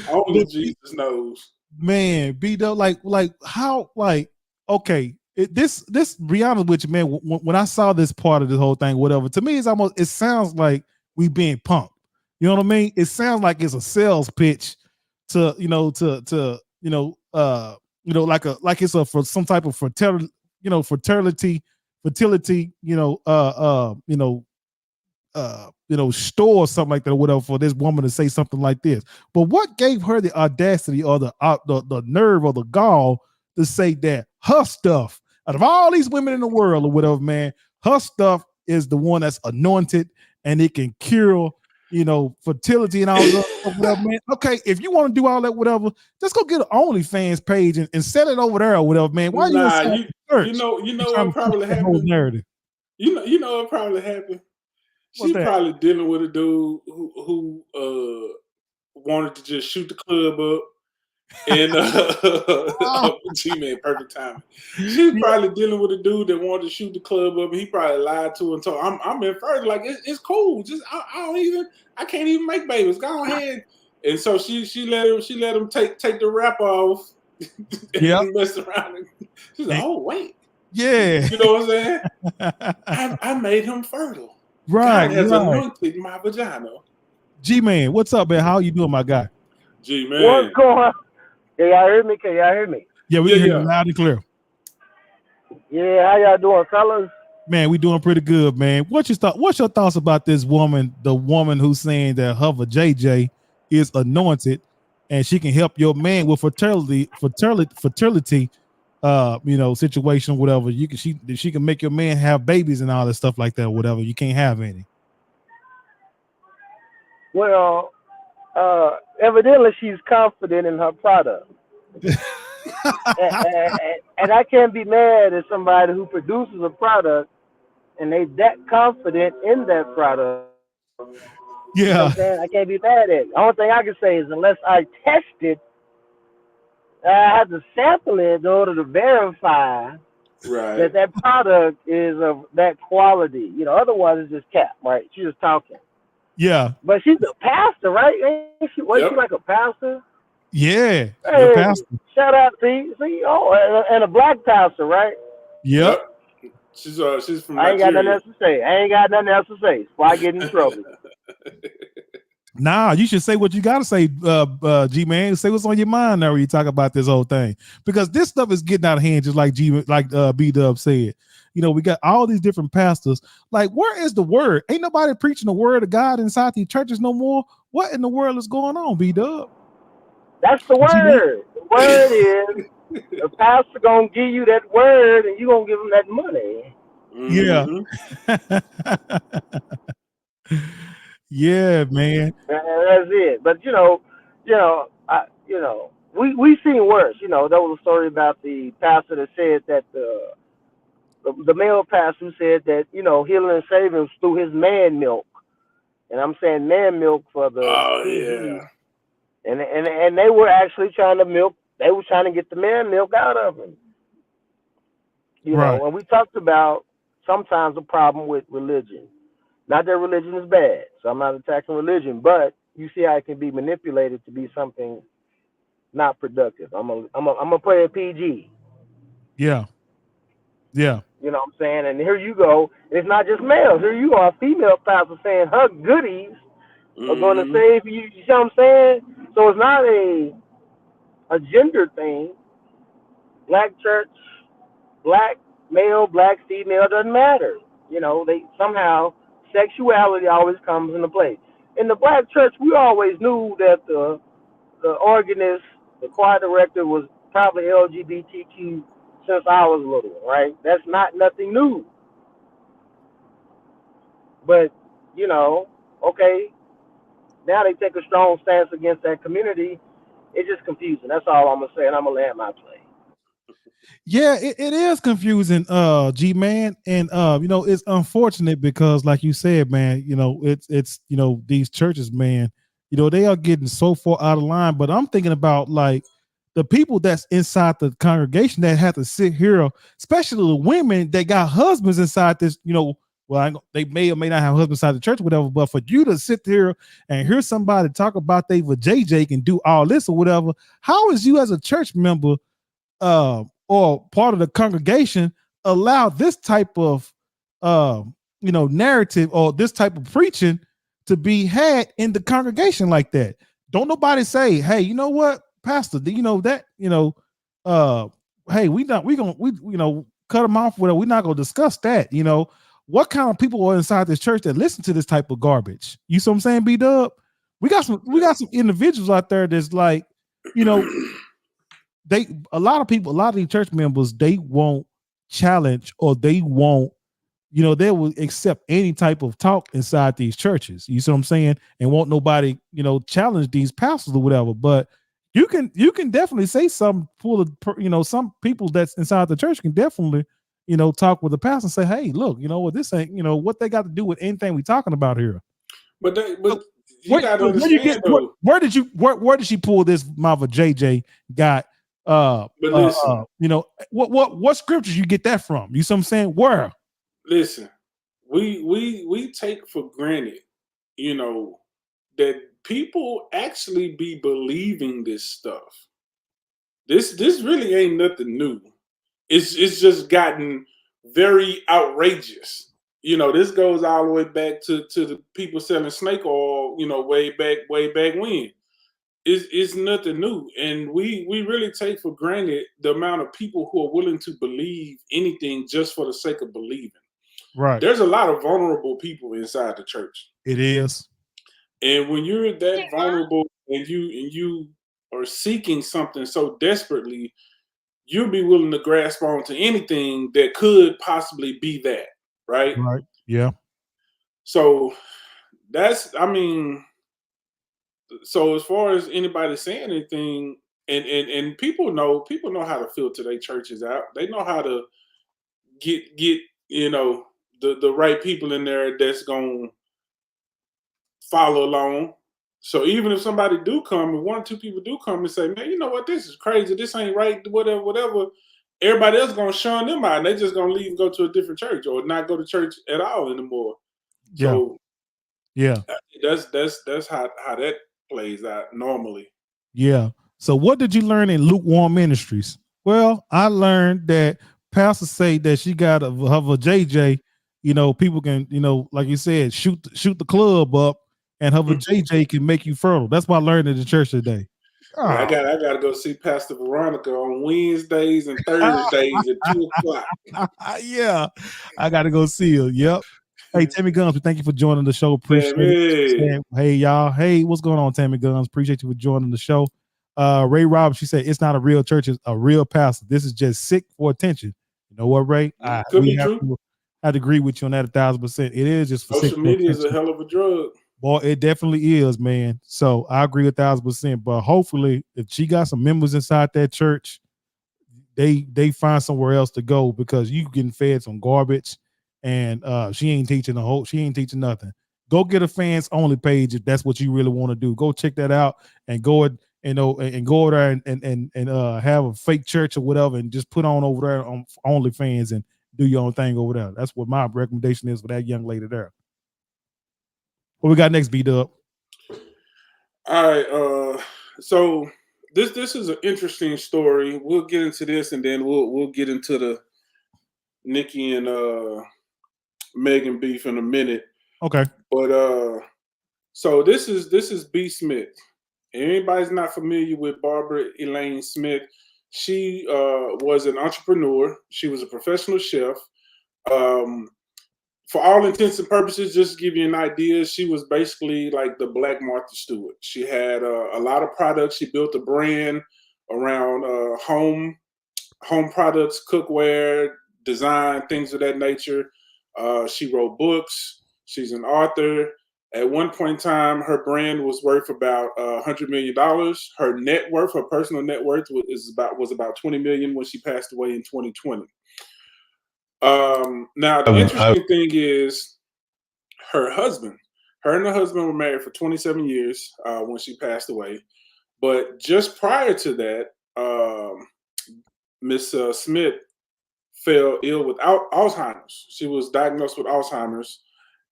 Only Jesus knows. Man, B-Dub, like how, like, okay, this be honest with you, man. When I saw this part of this whole thing, whatever, to me it sounds like we being punked. You know what I mean? It sounds like it's a sales pitch to like it's for some type of fertility, store or something like that, or whatever, for this woman to say something like this. But what gave her the audacity or the nerve or the gall to say that her stuff, out of all these women in the world or whatever, man, her stuff is the one that's anointed and it can cure, fertility and all that stuff, whatever, man. Okay, if you want to do all that, whatever, just go get an OnlyFans page and set it over there or whatever, man. Why you know what probably happened? Narrative. You know what probably happened? What's She that? probably dealing with a dude who wanted to just shoot the club up. And G-Man, perfect timing. She's probably dealing with a dude that wanted to shoot the club up. And he probably lied to her and told her, I'm infertile. Like it's cool. Just I can't even make babies. Go ahead. And so she let him take the wrap off and mess around. And she's like, oh wait. Yeah. You know what I'm saying? I made him fertile. Right. God has anointed my vagina. G-Man, what's up, man? How you doing, my guy? G-Man. What's going on? Can y'all hear me? Yeah, we can hear you loud and clear. Yeah, how y'all doing, fellas? Man, we doing pretty good, man. What's your thoughts about this woman, the woman who's saying that her JJ is anointed and she can help your man with fertility, situation, whatever. She can make your man have babies and all that stuff like that, whatever. You can't have any. Well, evidently she's confident in her product. and I can't be mad at somebody who produces a product and they that confident in that product. Yeah. You know what I'm saying? I can't be mad at it. The only thing I can say is unless I test it, I have to sample it in order to verify that product is of that quality. Otherwise it's just cap, right? She's just talking. Yeah. But she's a pastor, right? Ain't she? Wasn't she like a pastor? Yeah. Hey, pastor. Shout out to CEO and a black pastor, right? Yep. She's from I ain't got nothing else to say. Before I get in trouble. Nah, you should say what you gotta say, G-Man. Say what's on your mind now when you talk about this whole thing. Because this stuff is getting out of hand, just like B-Dub said. We got all these different pastors. Like, where is the word? Ain't nobody preaching the word of God inside these churches no more. What in the world is going on, B-Dub? That's the word. The word is the pastor gonna give you that word and you gonna give him that money. Yeah. Yeah, man. That's it. But we seen worse. There was a story about the pastor that said that the male pastor who said that healing and saving through his man milk, and I'm saying man milk for the and they were actually trying to milk. They were trying to get the man milk out of him. And we talked about sometimes the problem with religion. Not that religion is bad, so I'm not attacking religion, but you see how it can be manipulated to be something not productive. I'm gonna play a PG. Yeah. Yeah. You know what I'm saying? And here you go. It's not just males. Here you are, a female pastor saying her goodies are going to save you. You see what I'm saying? So it's not a gender thing. Black church, black male, black female, doesn't matter. They somehow sexuality always comes into play. In the black church, we always knew that the organist, the choir director was probably LGBTQ since I was little, right? That's not nothing new. But, okay, now they take a strong stance against that community. It's just confusing. That's all I'm going to say, and I'm going to land my plane. Yeah, it is confusing, G-Man. And, it's unfortunate because, like you said, man, it's these churches, man, they are getting so far out of line. But I'm thinking about, like, the people that's inside the congregation that have to sit here, especially the women that got husbands inside this, they may or may not have husbands inside the church or whatever, but for you to sit here and hear somebody talk about they with JJ and do all this or whatever, how is you as a church member or part of the congregation allow this type of narrative or this type of preaching to be had in the congregation like that? Don't nobody say, hey, you know what, pastor, hey, we cut them off with it. We're not gonna discuss that. What kind of people are inside this church that listen to this type of garbage? You see what I'm saying, B-Dub? We got some individuals out there that's like, a lot of these church members, they won't challenge or they won't, they will accept any type of talk inside these churches. You see what I'm saying? And won't nobody, challenge these pastors or whatever. But you can definitely say some some people that's inside the church can definitely, talk with the pastor and say, hey, look, what this ain't, what they got to do with anything we talking about here. But you gotta understand though. Where did she pull this mouth of JJ got? But listen, what scriptures you get that from? You see what I'm saying? Where? Listen, we take for granted, that people actually be believing this stuff. This really ain't nothing new. It's just gotten very outrageous. This goes all the way back to the people selling snake oil, way back when. It's nothing new. And we really take for granted the amount of people who are willing to believe anything just for the sake of believing. Right. There's a lot of vulnerable people inside the church. It is. And when you're that vulnerable and you are seeking something so desperately, you'll be willing to grasp onto anything that could possibly be that, right? Right. Yeah. So so as far as anybody saying anything, and people know how to filter their churches out. They know how to get the right people in there that's gonna follow along. So even if somebody do come, and one or two people do come and say, man, you know what, this is crazy, this ain't right, whatever, everybody else gonna shun them out and they just gonna leave and go to a different church or not go to church at all anymore. Yeah. So yeah, that's how that plays out normally. Yeah. So what did you learn in lukewarm ministries? Well, I learned that pastors say that she got of a JJ, people can, like you said, shoot the club up, and have a JJ can make you fertile. That's what I learned in the church today. Oh. I gotta go see Pastor Veronica on Wednesdays and Thursdays at 2:00. Yeah, I gotta go see her. Yep. Hey, Tammy Guns, we thank you for joining the show. Appreciate it. Hey, y'all. Hey, what's going on, Tammy Guns? Appreciate you for joining the show. Ray Robbins, she said, it's not a real church, it's a real pastor. This is just sick for attention. You know what, Ray? Could be true. I have to agree with you on that 1,000%. It is just for social media is a hell of a drug. Boy, it definitely is, man. So I agree 1,000%. But hopefully, if she got some members inside that church, they find somewhere else to go, because you getting fed some garbage. And she ain't teaching nothing. Go get a fans only page if that's what you really want to do. Go check that out and go and go over there and have a fake church or whatever, and just put on over there on OnlyFans and do your own thing over there. That's what my recommendation is for that young lady there. What we got next, B-Dub? All right, so this is an interesting story. We'll get into this, and then we'll get into the Nikki and Megan beef in a minute. Okay. But so this is B. Smith. Anybody's not familiar with Barbara Elaine Smith, she was an entrepreneur. She was a professional chef. For all intents and purposes, just to give you an idea, she was basically like the Black Martha Stewart. She had a lot of products. She built a brand around home products, cookware, design, things of that nature. She wrote books. She's an author. At one point in time, her brand was worth about $100 million. Her net worth, her personal net worth, was about $20 million when she passed away in 2020. Now, the interesting thing is her husband. Her and her husband were married for 27 years when she passed away. But just prior to that, Miss Smith fell ill with Alzheimer's. She was diagnosed with Alzheimer's.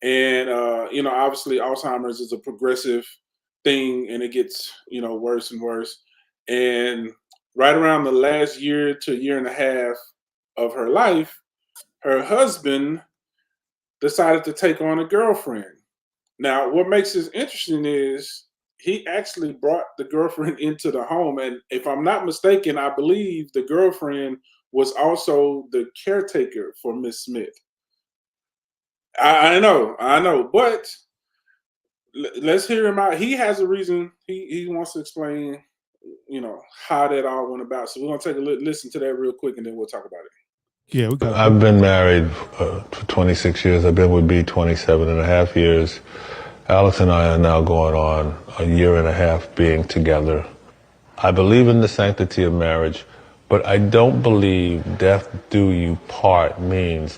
And, obviously Alzheimer's is a progressive thing, and it gets, worse and worse. And right around the last year to year and a half of her life, her husband decided to take on a girlfriend. Now, what makes this interesting is he actually brought the girlfriend into the home. And if I'm not mistaken, I believe the girlfriend was also the caretaker for Miss Smith. I know, but let's hear him out. He has a reason. He wants to explain, how that all went about. So we're going to take a listen to that real quick, and then we'll talk about it. Yeah, I've been married for 26 years. I've been with B 27 and a half years. Alex and I are now going on a year and a half being together. I believe in the sanctity of marriage, But I don't believe death do you part means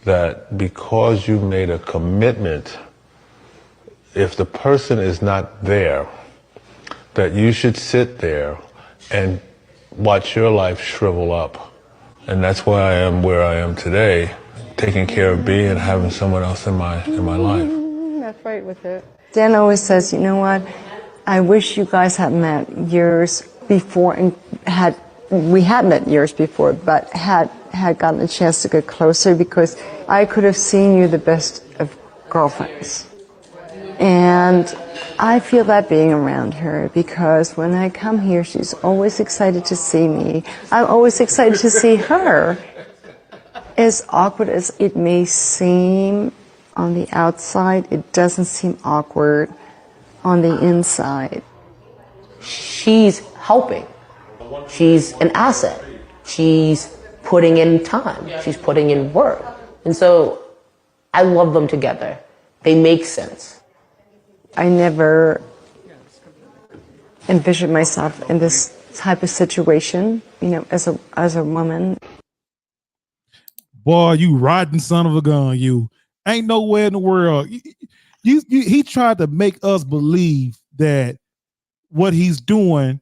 that because you made a commitment, if the person is not there, that you should sit there and watch your life shrivel up. And that's why I am where I am today, taking care of B and having someone else in my life. That's right with it. Dan always says, you know what, I wish you guys had met years before and we had met years before, but had gotten a chance to get closer, because I could have seen you the best of girlfriends. And I feel that being around her, because when I come here, she's always excited to see me. I'm always excited to see her. As awkward as it may seem on the outside, it doesn't seem awkward on the inside. She's helping. She's an asset. She's putting in time. She's putting in work. And so I love them together. They make sense. I never envisioned myself in this type of situation, you know, as a woman. Boy, you rotten son of a gun, you. Ain't nowhere in the world. He tried to make us believe that what he's doing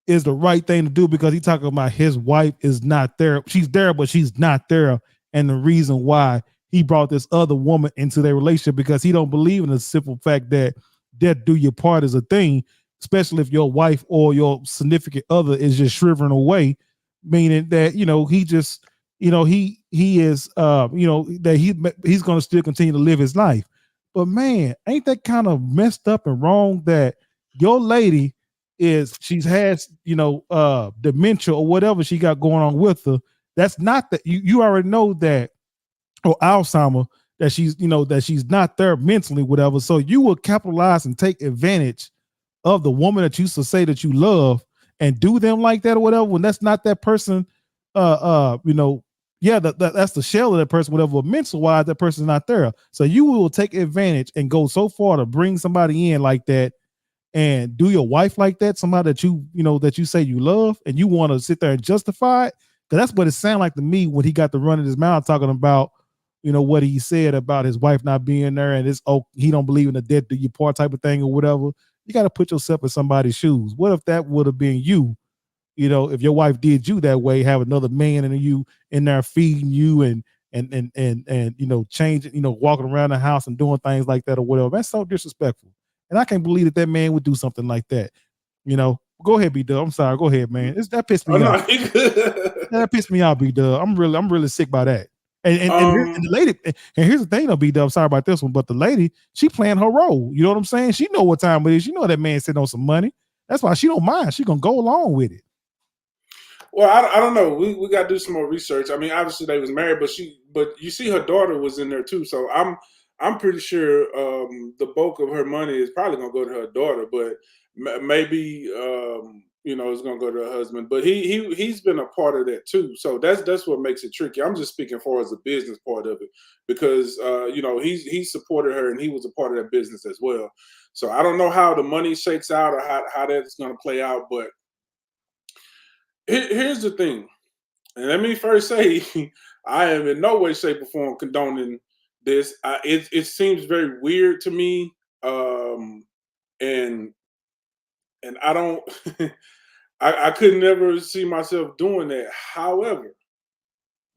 is the right thing to do, because he's talking about his wife is not there. She's there, but she's not there. And the reason why he brought this other woman into their relationship, because he don't believe in the simple fact that death do your part is a thing, especially if your wife or your significant other is just shriveling away, meaning that, you know, he just, you know, he is, you know, that he's going to still continue to live his life. But man, ain't that kind of messed up and wrong that your lady she has, you know, dementia or whatever she got going on with her. That's not that you already know that, or Alzheimer, that she's, you know, that she's not there mentally, whatever. So you will capitalize and take advantage of the woman that you used to say that you love and do them like that or whatever, when that's not that person, you know, yeah, that's the shell of that person, whatever, but mental wise, that person's not there. So you will take advantage and go so far to bring somebody in like that and do your wife like that, somebody that you know, that you say you love, and you want to sit there and justify it. Because that's what it sounded like to me when he got to running his mouth talking about, you know, what he said about his wife not being there, and it's, oh, he don't believe in the death do you part type of thing or whatever. You got to put yourself in somebody's shoes. What if that would have been you? You know, if your wife did you that way, have another man and you in there feeding you and you know, changing, you know, walking around the house and doing things like that or whatever. That's so disrespectful. And I can't believe that man would do something like that. You know, go ahead, B-Dub. I'm sorry. Go ahead, man. That pissed me off. That pissed me off, B-Dub. I'm really sick by that. And the lady, and here's the thing though, B-Dub, sorry about this one, but the lady, she playing her role. You know what I'm saying? She know what time it is. You know that man sitting on some money. That's why she don't mind. She gonna go along with it. Well, I don't know. We got to do some more research. I mean, obviously they was married, but you see her daughter was in there too. So I'm pretty sure the bulk of her money is probably gonna go to her daughter, but maybe you know, it's gonna go to her husband. But he's been a part of that too. So that's what makes it tricky. I'm just speaking for as a business part of it, because you know, he supported her and he was a part of that business as well. So I don't know how the money shakes out or how that's gonna play out, but here's the thing, and let me first say, I am in no way, shape, or form condoning this. It seems very weird to me, and I don't, I could never see myself doing that. However,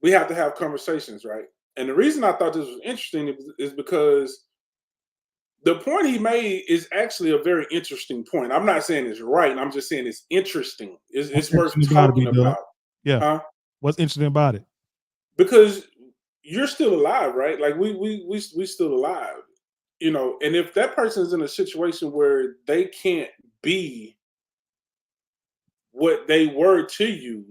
we have to have conversations, right? And the reason I thought this was interesting is because the point he made is actually a very interesting point. I'm not saying it's right. I'm just saying it's interesting. It's worth talking about. Yeah. Huh? What's interesting about it? Because you're still alive, right? Like we still alive, you know. And if that person's in a situation where they can't be what they were to you,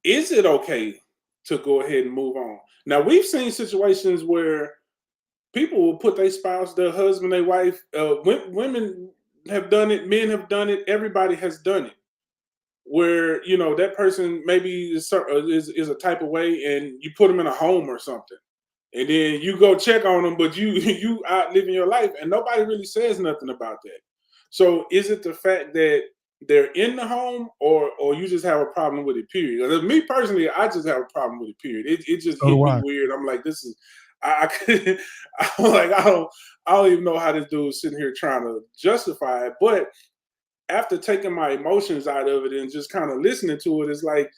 is it okay to go ahead and move on? Now, we've seen situations where people will put their spouse, their husband, their wife. Women have done it. Men have done it. Everybody has done it. Where, you know, that person maybe is a type of way, and you put them in a home or something, and then you go check on them, but you out living your life, and nobody really says nothing about that. So is it the fact that they're in the home or you just have a problem with it, period. 'Cause me personally, I just have a problem with it, period. It just So hit do me I. weird. I'm like, this is I couldn't I'm like, I don't even know how this dude is sitting here trying to justify it. But after taking my emotions out of it and just kind of listening to it, it's like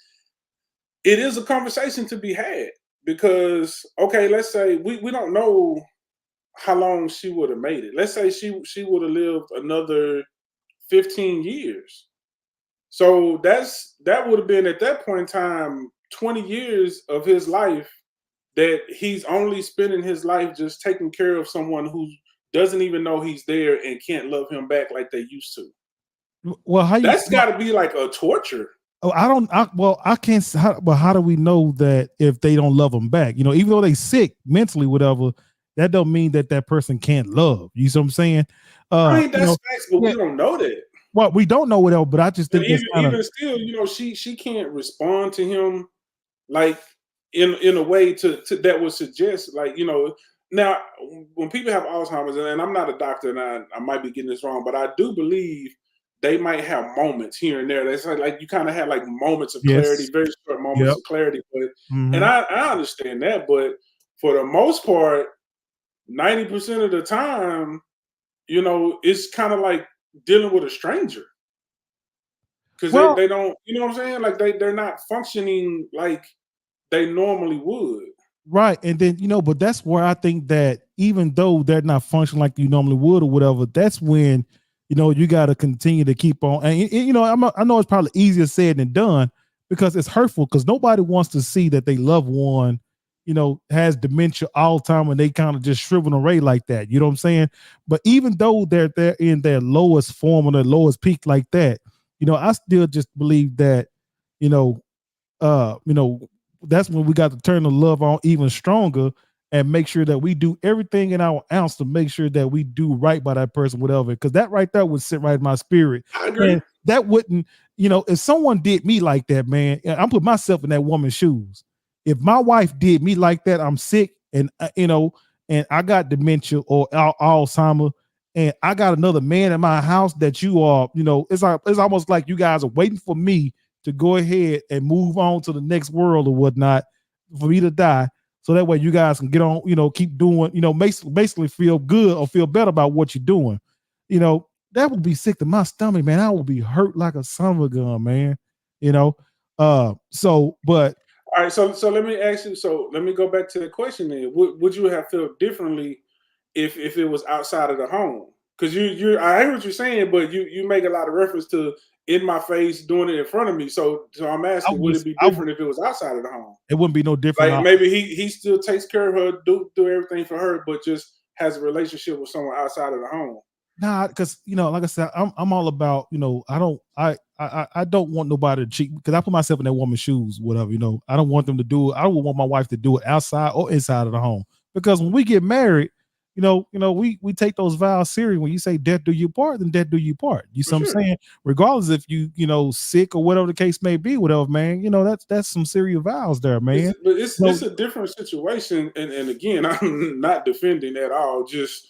it is a conversation to be had. Because okay, let's say we don't know how long she would have made it. Let's say she would have lived another 15 years. So that would have been at that point in time 20 years of his life that he's only spending his life just taking care of someone who doesn't even know he's there and can't love him back like they used to. Well, how you? That's got to be like a torture. Oh, I don't. I can't. But how do we know that if they don't love them back? You know, even though they sick mentally, whatever, that don't mean that that person can't love. You see what I'm saying? I mean, You that's know, facts, but yeah, we don't know that. well, we don't know whatever, but I just And think that's kind of even still, she can't respond to him like in a way to that would suggest like now when people have Alzheimer's, and I'm not a doctor and I might be getting this wrong, but I do believe they might have moments here and there. That's like you kind of have like moments of clarity, yes, very short moments yep. of clarity. But and Hmm. I understand that, but for the most part, 90% of the time, it's kind of like dealing with a stranger. Because Well, they don't, you know what I'm saying? Like they're not functioning like they normally would. right, and then but that's where I think that even though they're not functioning like you normally would or whatever, that's when you got to continue to keep on. And I know it's probably easier said than done because it's hurtful because nobody wants to see that they loved one, has dementia all the time and they kind of just shrivel away like that. You know what I'm saying? But even though they're in their lowest form or their lowest peak like that, I still just believe that, you know, uh, you know, that's when we got to turn the love on even stronger and make sure that we do everything in our ounce to make sure that we do right by that person, whatever. Because that right there would sit right in my spirit. I agree. And that wouldn't, if someone did me like that, man, I'm putting myself in that woman's shoes. If my wife did me like that, I'm sick and, and I got dementia or Alzheimer, and I got another man in my house that you are, it's almost like you guys are waiting for me to go ahead and move on to the next world or whatnot for me to die. So that way you guys can get on, keep doing, basically feel good or feel better about what you're doing. That would be sick to my stomach, man. I would be hurt like a son of a gun, man. But All right, so let me ask you. So let me go back to the question. Then, would you have felt differently if it was outside of the home? Because I hear what you're saying, but you make a lot of reference to in my face doing it in front of me. So I'm asking, would it be I would, different if it was outside of the home? it wouldn't be no different. Like maybe he still takes care of her, do everything for her, but just has a relationship with someone outside of the home. Nah, because like I said, I'm all about I don't want nobody to cheat because I put myself in that woman's shoes, whatever. I don't want them to do it. I don't want my wife to do it outside or inside of the home because when we get married, we take those vows serious. When you say death do you part, then death do you part. You see what I'm saying? Regardless if you sick or whatever the case may be, whatever, man. That's some serious vows there, man. It's a different situation, and again, I'm not defending at all. Just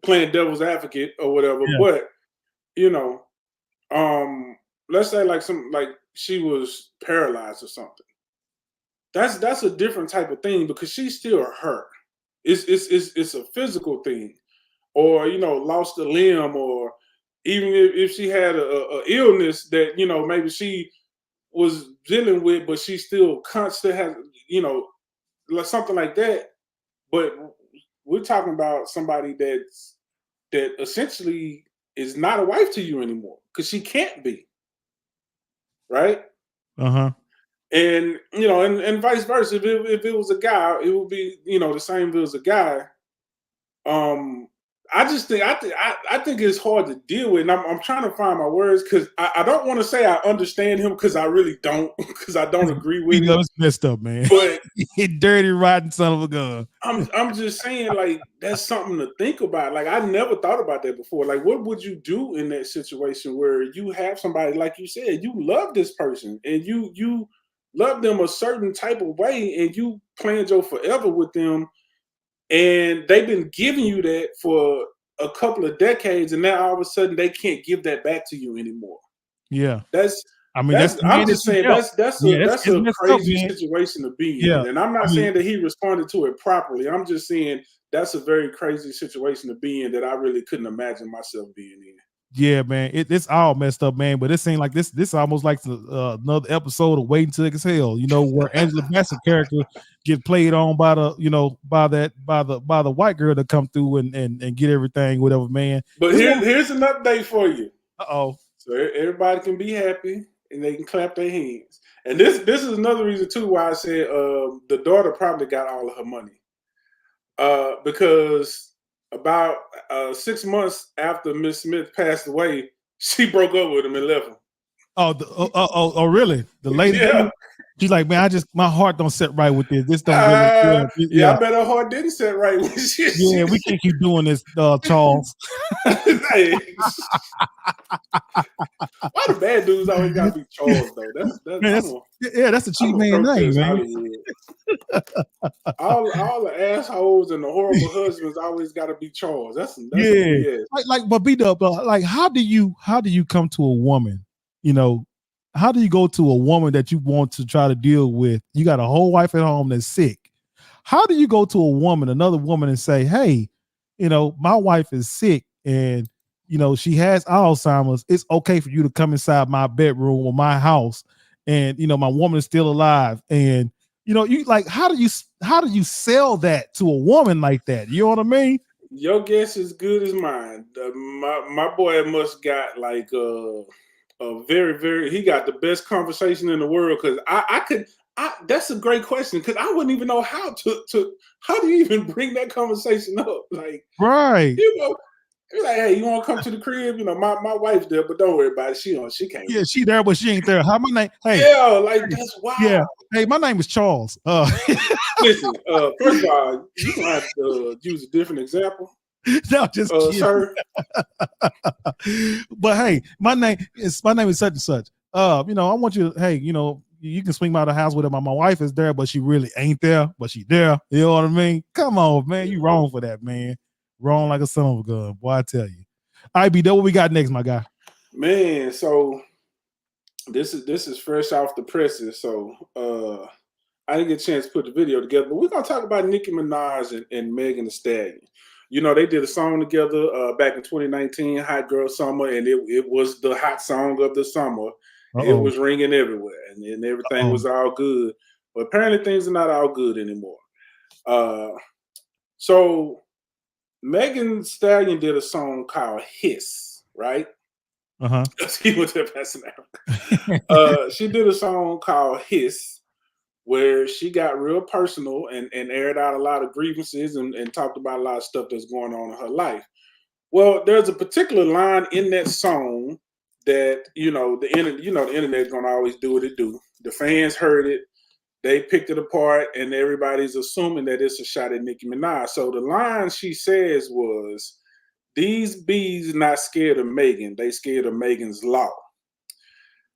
playing devil's advocate or whatever. Yeah. But let's say like she was paralyzed or something. That's a different type of thing because she's still hurt. It's a physical thing, or lost a limb, or even if she had a illness that maybe she was dealing with, but she still constant has like something like that. But we're talking about somebody that essentially is not a wife to you anymore because she can't be, right? Uh-huh. And and vice versa. If it was a guy, it would be the same if it was a guy. I just think I think it's hard to deal with, and I'm trying to find my words because I don't want to say I understand him because I really don't because I don't agree with it. It's messed up, man. But dirty, rotten son of a gun. I'm just saying, like, that's something to think about. Like, I never thought about that before. Like, what would you do in that situation where you have somebody, like you said, you love this person and you love them a certain type of way and you planned your forever with them, and they've been giving you that for a couple of decades, and now all of a sudden they can't give that back to you anymore. Yeah. That's I mean, that's I'm just saying that's it's a messed up, crazy man. situation to be Yeah. in. And I'm not I mean, saying that he responded to it properly. I'm just saying that's a very crazy situation to be in that I really couldn't imagine myself being in. yeah, man, it's all messed up, man. But it seemed like this almost like another episode of Waiting Till Exhale, you know, where Angela Bassett character get played on by the, you know, by the white girl that come through and get everything, whatever, man. But here's an update for you. Uh-oh. So everybody can be happy and they can clap their hands. And this is another reason too why I said the daughter probably got all of her money. Because about 6 months after Miss Smith passed away, she broke up with him and left him. Oh, really? The lady? Yeah. She's like, man, my heart don't set right with this. This don't really. Yeah, I bet her heart didn't set right with shit. Yeah, we can't keep doing this, Charles. Hey. Why the bad dudes always gotta be Charles though? That's a cheap man name, man. all the assholes and the horrible husbands always gotta be Charles. That's yeah. But B-Dub, like how do you come to a woman? You know, how do you go to a woman that you want to try to deal with? You got a whole wife at home that's sick. How do you go to a woman, another woman, and say, hey, you know, my wife is sick and, you know, she has Alzheimer's. It's okay for you to come inside my bedroom or my house. And, you know, my woman is still alive. And, you know, you like, how do you sell that to a woman like that? You know what I mean? Your guess is good as mine. My boy must got like he got the best conversation in the world, because that's a great question, because I wouldn't even know how do you even bring that conversation up? Like, right. You know, you're like, hey, you want to come to the crib? You know, my wife's there, but don't worry about it. She can't. Yeah, she there, but she ain't there. How my name? Hey, yeah, like that's wild. Yeah. Hey, my name is Charles. Listen, first of all, you gonna have to use a different example. No, just kidding. Sir. But hey, my name is such and such. You know, I want you to, hey, you know, you can swing by the house with her. My wife is there, but she really ain't there, but she there. You know what I mean? Come on, man. You wrong for that, man. Wrong like a son of a gun. Boy, I tell you. All right, B, what we got next, my guy? Man, so this is fresh off the presses. So I didn't get a chance to put the video together, but we're gonna talk about Nicki Minaj and Megan Thee Stallion. You know, they did a song together back in 2019, Hot Girl Summer, and it was the hot song of the summer. It was ringing everywhere, and everything was all good. But apparently things are not all good anymore. So Megan Thee Stallion did a song called Hiss, right? She went to Passing Africa. She did a song called Hiss, where she got real personal and aired out a lot of grievances and talked about a lot of stuff that's going on in her life. Well, there's a particular line in that song that, the internet's gonna always do what it do. The fans heard it, they picked it apart, and everybody's assuming that it's a shot at Nicki Minaj. So the line she says was, "These bees not scared of Megan, they scared of Megan's law."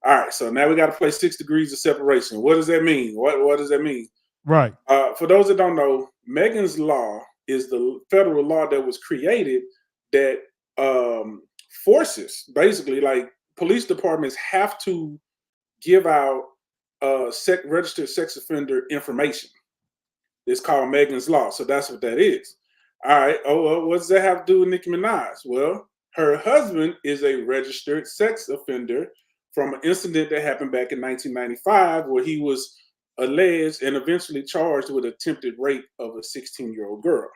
All right, so now we got to play 6 degrees of separation. What does that mean? What does that mean? Right. For those that don't know, Megan's law is the federal law that was created that forces, basically, like police departments have to give out registered sex offender information. It's called Megan's law, so that's what that is. All right. Oh, well, what does that have to do with Nicki Minaj? Well, her husband is a registered sex offender from an incident that happened back in 1995, where he was alleged and eventually charged with attempted rape of a 16-year-old girl.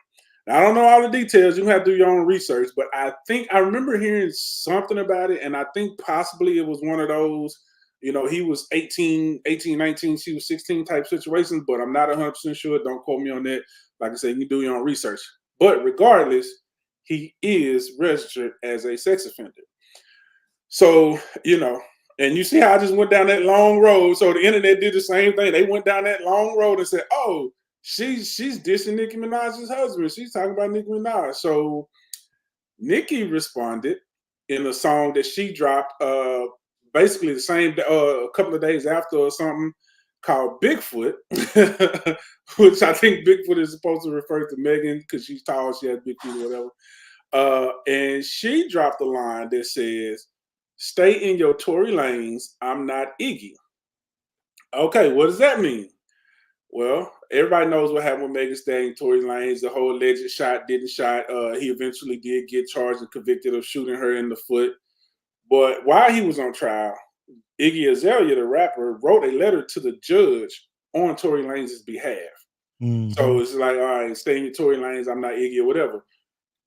Now, I don't know all the details. You have to do your own research, but I think I remember hearing something about it, and I think possibly it was one of those, he was 18, 19, she was 16 type situations, but I'm not 100% sure. Don't quote me on that. Like I said, you can do your own research. But regardless, he is registered as a sex offender. So, and you see how I just went down that long road. So the internet did the same thing. They went down that long road and said, oh, she's dissing Nicki Minaj's husband. She's talking about Nicki Minaj. So Nicki responded in a song that she dropped basically the same a couple of days after or something, called Bigfoot, which I think Bigfoot is supposed to refer to Megan because she's tall, she has big feet or whatever. And she dropped a line that says, "Stay in your Tory lanes. I'm not Iggy." Okay, what does that mean? Well, everybody knows what happened with Megan Thee Stallion, Tory Lanez, the whole alleged shot, didn't shot. He eventually did get charged and convicted of shooting her in the foot. But while he was on trial, Iggy Azalea, the rapper, wrote a letter to the judge on Tory Lanez' behalf. So it's like, all right, stay in your Tory Lanez, I'm not Iggy or whatever.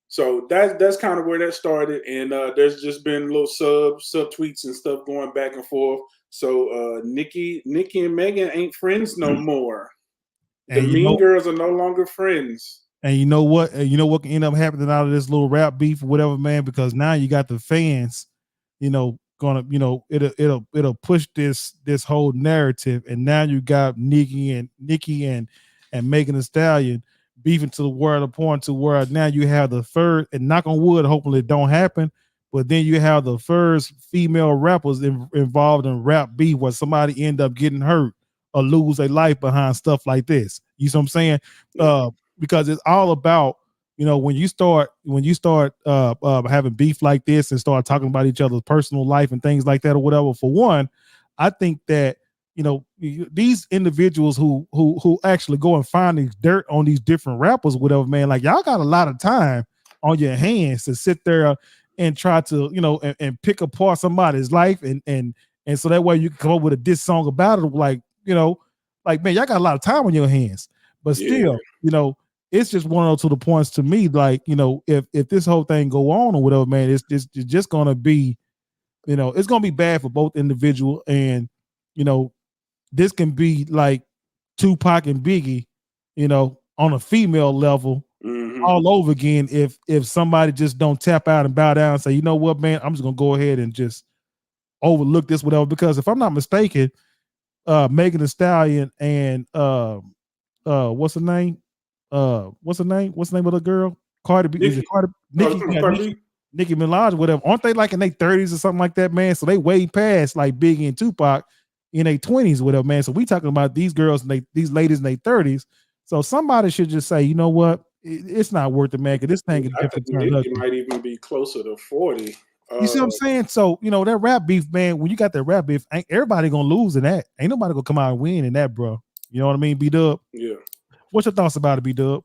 So that's kind of where that started, and there's just been little sub tweets and stuff going back and forth. So Nicki and Megan ain't friends no more. The Mean Girls are no longer friends. And you know what? You know what can end up happening out of this little rap beef or whatever, man? Because now you got the fans, gonna, it'll push this whole narrative, and now you got Nicki and Megan Thee Stallion beefing to the world, a point to where now you have the third, and knock on wood, hopefully it don't happen, but then you have the first female rappers involved in rap beef where somebody end up getting hurt or lose their life behind stuff like this. You see what I'm saying? Yeah. Because it's all about, when you start having beef like this and start talking about each other's personal life and things like that or whatever. For one, I think that these individuals who actually go and find these dirt on these different rappers, whatever, man, like y'all got a lot of time on your hands to sit there and try to and pick apart somebody's life and so that way you can come up with a diss song about it, like man, y'all got a lot of time on your hands, but still, it's just one of those to the points to me, like, if this whole thing go on or whatever, man, it's just gonna be, it's gonna be bad for both individual, and this can be like Tupac and Biggie, on a female level, all over again if somebody just don't tap out and bow down and say, you know what, man, I'm just gonna go ahead and just overlook this, whatever. Because if I'm not mistaken, Megan Thee Stallion and what's the name of the girl? Cardi B. Is it Cardi? Nicki Minaj, whatever. Aren't they like in their 30s or something like that, man? So they way past like Biggie and Tupac in their 20s, whatever, man. So we talking about these girls and these ladies in their 30s. So somebody should just say, you know what, it's not worth it, man. Because this thing is different. Nicki might even be closer to 40. You see what I'm saying? So that rap beef, man. When you got that rap beef, ain't everybody gonna lose in that. Ain't nobody gonna come out and win in that, bro. You know what I mean? B-Dub. Yeah. What's your thoughts about it, B-Dub?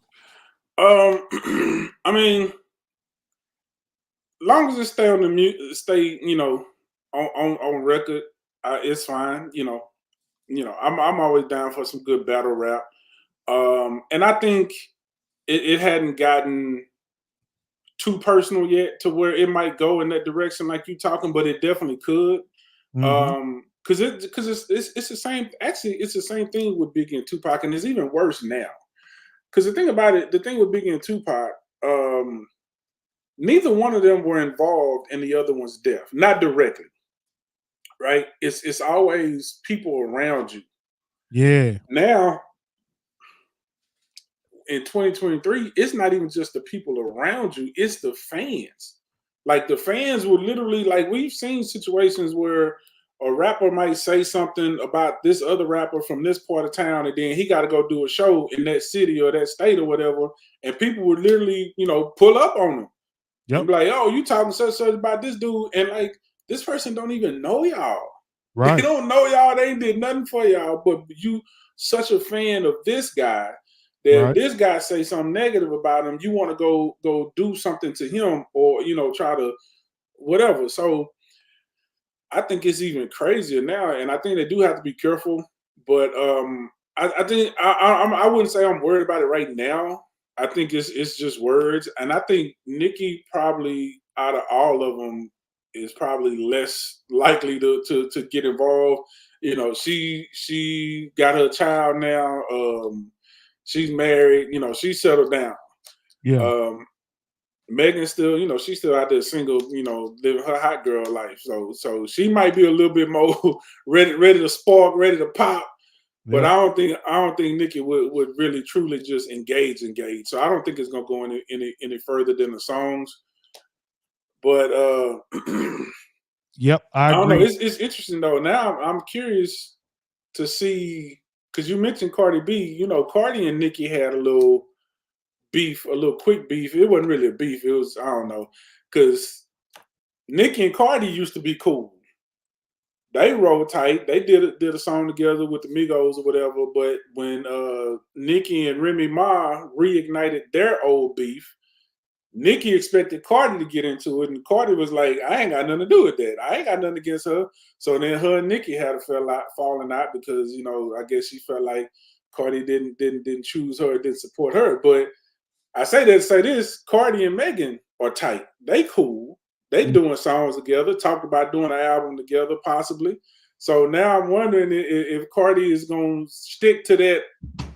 I mean, long as it stay on the on record, it's fine. I'm always down for some good battle rap. And I think it hadn't gotten too personal yet to where it might go in that direction like you talking, but it definitely could. Because it's the same. Actually, it's the same thing with Biggie and Tupac, and it's even worse now. Because the thing with Biggie and Tupac, neither one of them were involved in the other one's death, not directly. Right? It's always people around you. Yeah. Now, in 2023, it's not even just the people around you; it's the fans. Like the fans will literally, like we've seen situations where a rapper might say something about this other rapper from this part of town, and then he got to go do a show in that city or that state or whatever, and people would literally, pull up on him. Yep. And be like, "Oh, you talking such about this dude," and like this person don't even know y'all. Right? They don't know y'all. They ain't did nothing for y'all, but you such a fan of this guy that if this guy say something negative about him, you want to go do something to him or try to whatever. So I think it's even crazier now, and I think they do have to be careful. But I think I wouldn't say I'm worried about it right now. I think it's just words, and I think Nicki probably out of all of them is probably less likely to get involved. She got her child now. She's married. She's settled down. Yeah. Megan still, she's still out there single, living her hot girl life. So she might be a little bit more ready to spark, ready to pop. But I don't think Nicki would really truly just engage. So I don't think it's gonna go any further than the songs. But yep, I don't agree. know. It's interesting though. Now I'm curious to see, because you mentioned Cardi B. Cardi and Nicki had a little beef, a little quick beef. It wasn't really a beef. It was, I don't know, because Nicki and Cardi used to be cool. They rolled tight. They did a song together with the Migos or whatever. But when Nicki and Remy Ma reignited their old beef, Nicki expected Cardi to get into it, and Cardi was like, "I ain't got nothing to do with that. I ain't got nothing against her." So then her and Nicki had a falling out because I guess she felt like Cardi didn't choose her, didn't support her. But I say that to say this: Cardi and Megan are tight. They cool. They doing songs together. Talked about doing an album together, possibly. So now I'm wondering if Cardi is gonna stick to that.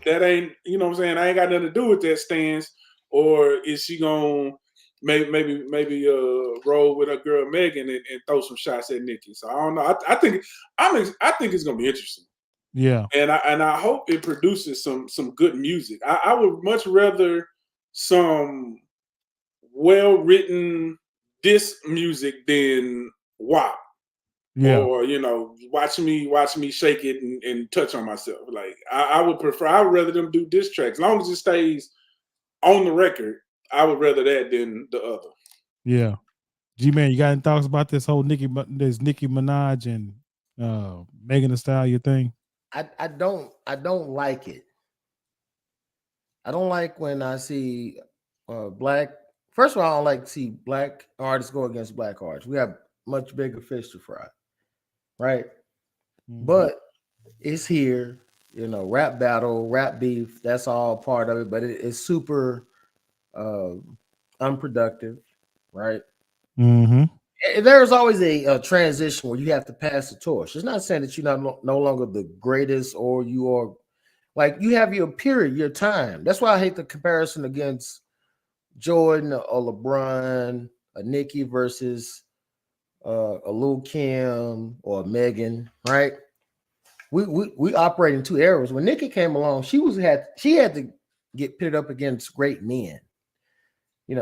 That ain't, what I'm saying. I ain't got nothing to do with that stance. Or is she gonna maybe roll with her girl Megan and throw some shots at Nicki? So I don't know. I think it's gonna be interesting. Yeah, and I hope it produces some good music. I would much rather some well written diss music than WAP. yeah, Or watch me shake it and touch on myself. Like I would rather them do diss tracks as long as it stays on the record. I would rather that than the other. yeah. G-Man, you got any thoughts about this whole Nicki Minaj and Megan Thee Stallion thing? I don't like it. I don't like when I see black. First of all, I don't like to see black artists go against black artists. We have much bigger fish to fry, right? Mm-hmm. But it's here, rap battle, rap beef. That's all part of it. But it's super unproductive, right? Mm-hmm. There's always a transition where you have to pass the torch. It's not saying that you're no longer the greatest, or you are, like, you have your period, your time. That's why I hate the comparison against Jordan or LeBron, a Nicki versus a Lil Kim or Megan, right? We operate in two eras. When Nicki came along, she had to get pitted up against great men.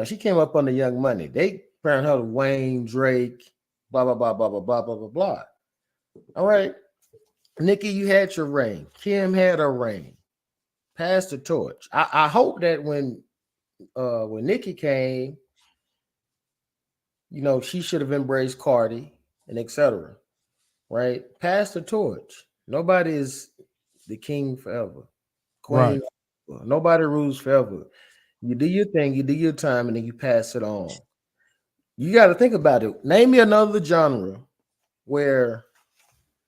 She came up on the Young Money. They comparing her to Wayne, Drake, blah blah blah blah blah blah blah blah blah. All right, Nicki, you had your reign. Kim had her reign. Pass the torch. I hope that when Nicki came, she should have embraced Cardi and etc. Right? Pass the torch. Nobody is the king forever. Queen. Right. Nobody rules forever. You do your thing, you do your time, and then you pass it on. You got to think about it. Name me another genre where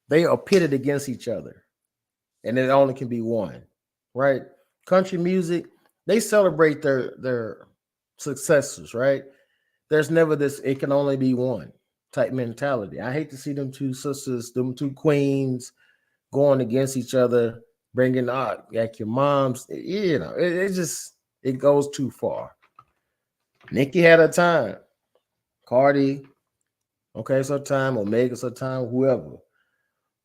they are pitted against each other, and it only can be one, right? Country music, they celebrate their successors, right? There's never this, it can only be one type mentality. I hate to see them two sisters, them two queens going against each other, bringing out like your mom's, it goes too far. Nicki had her time. Cardi, okay, it's her time. Omega's her time, whoever.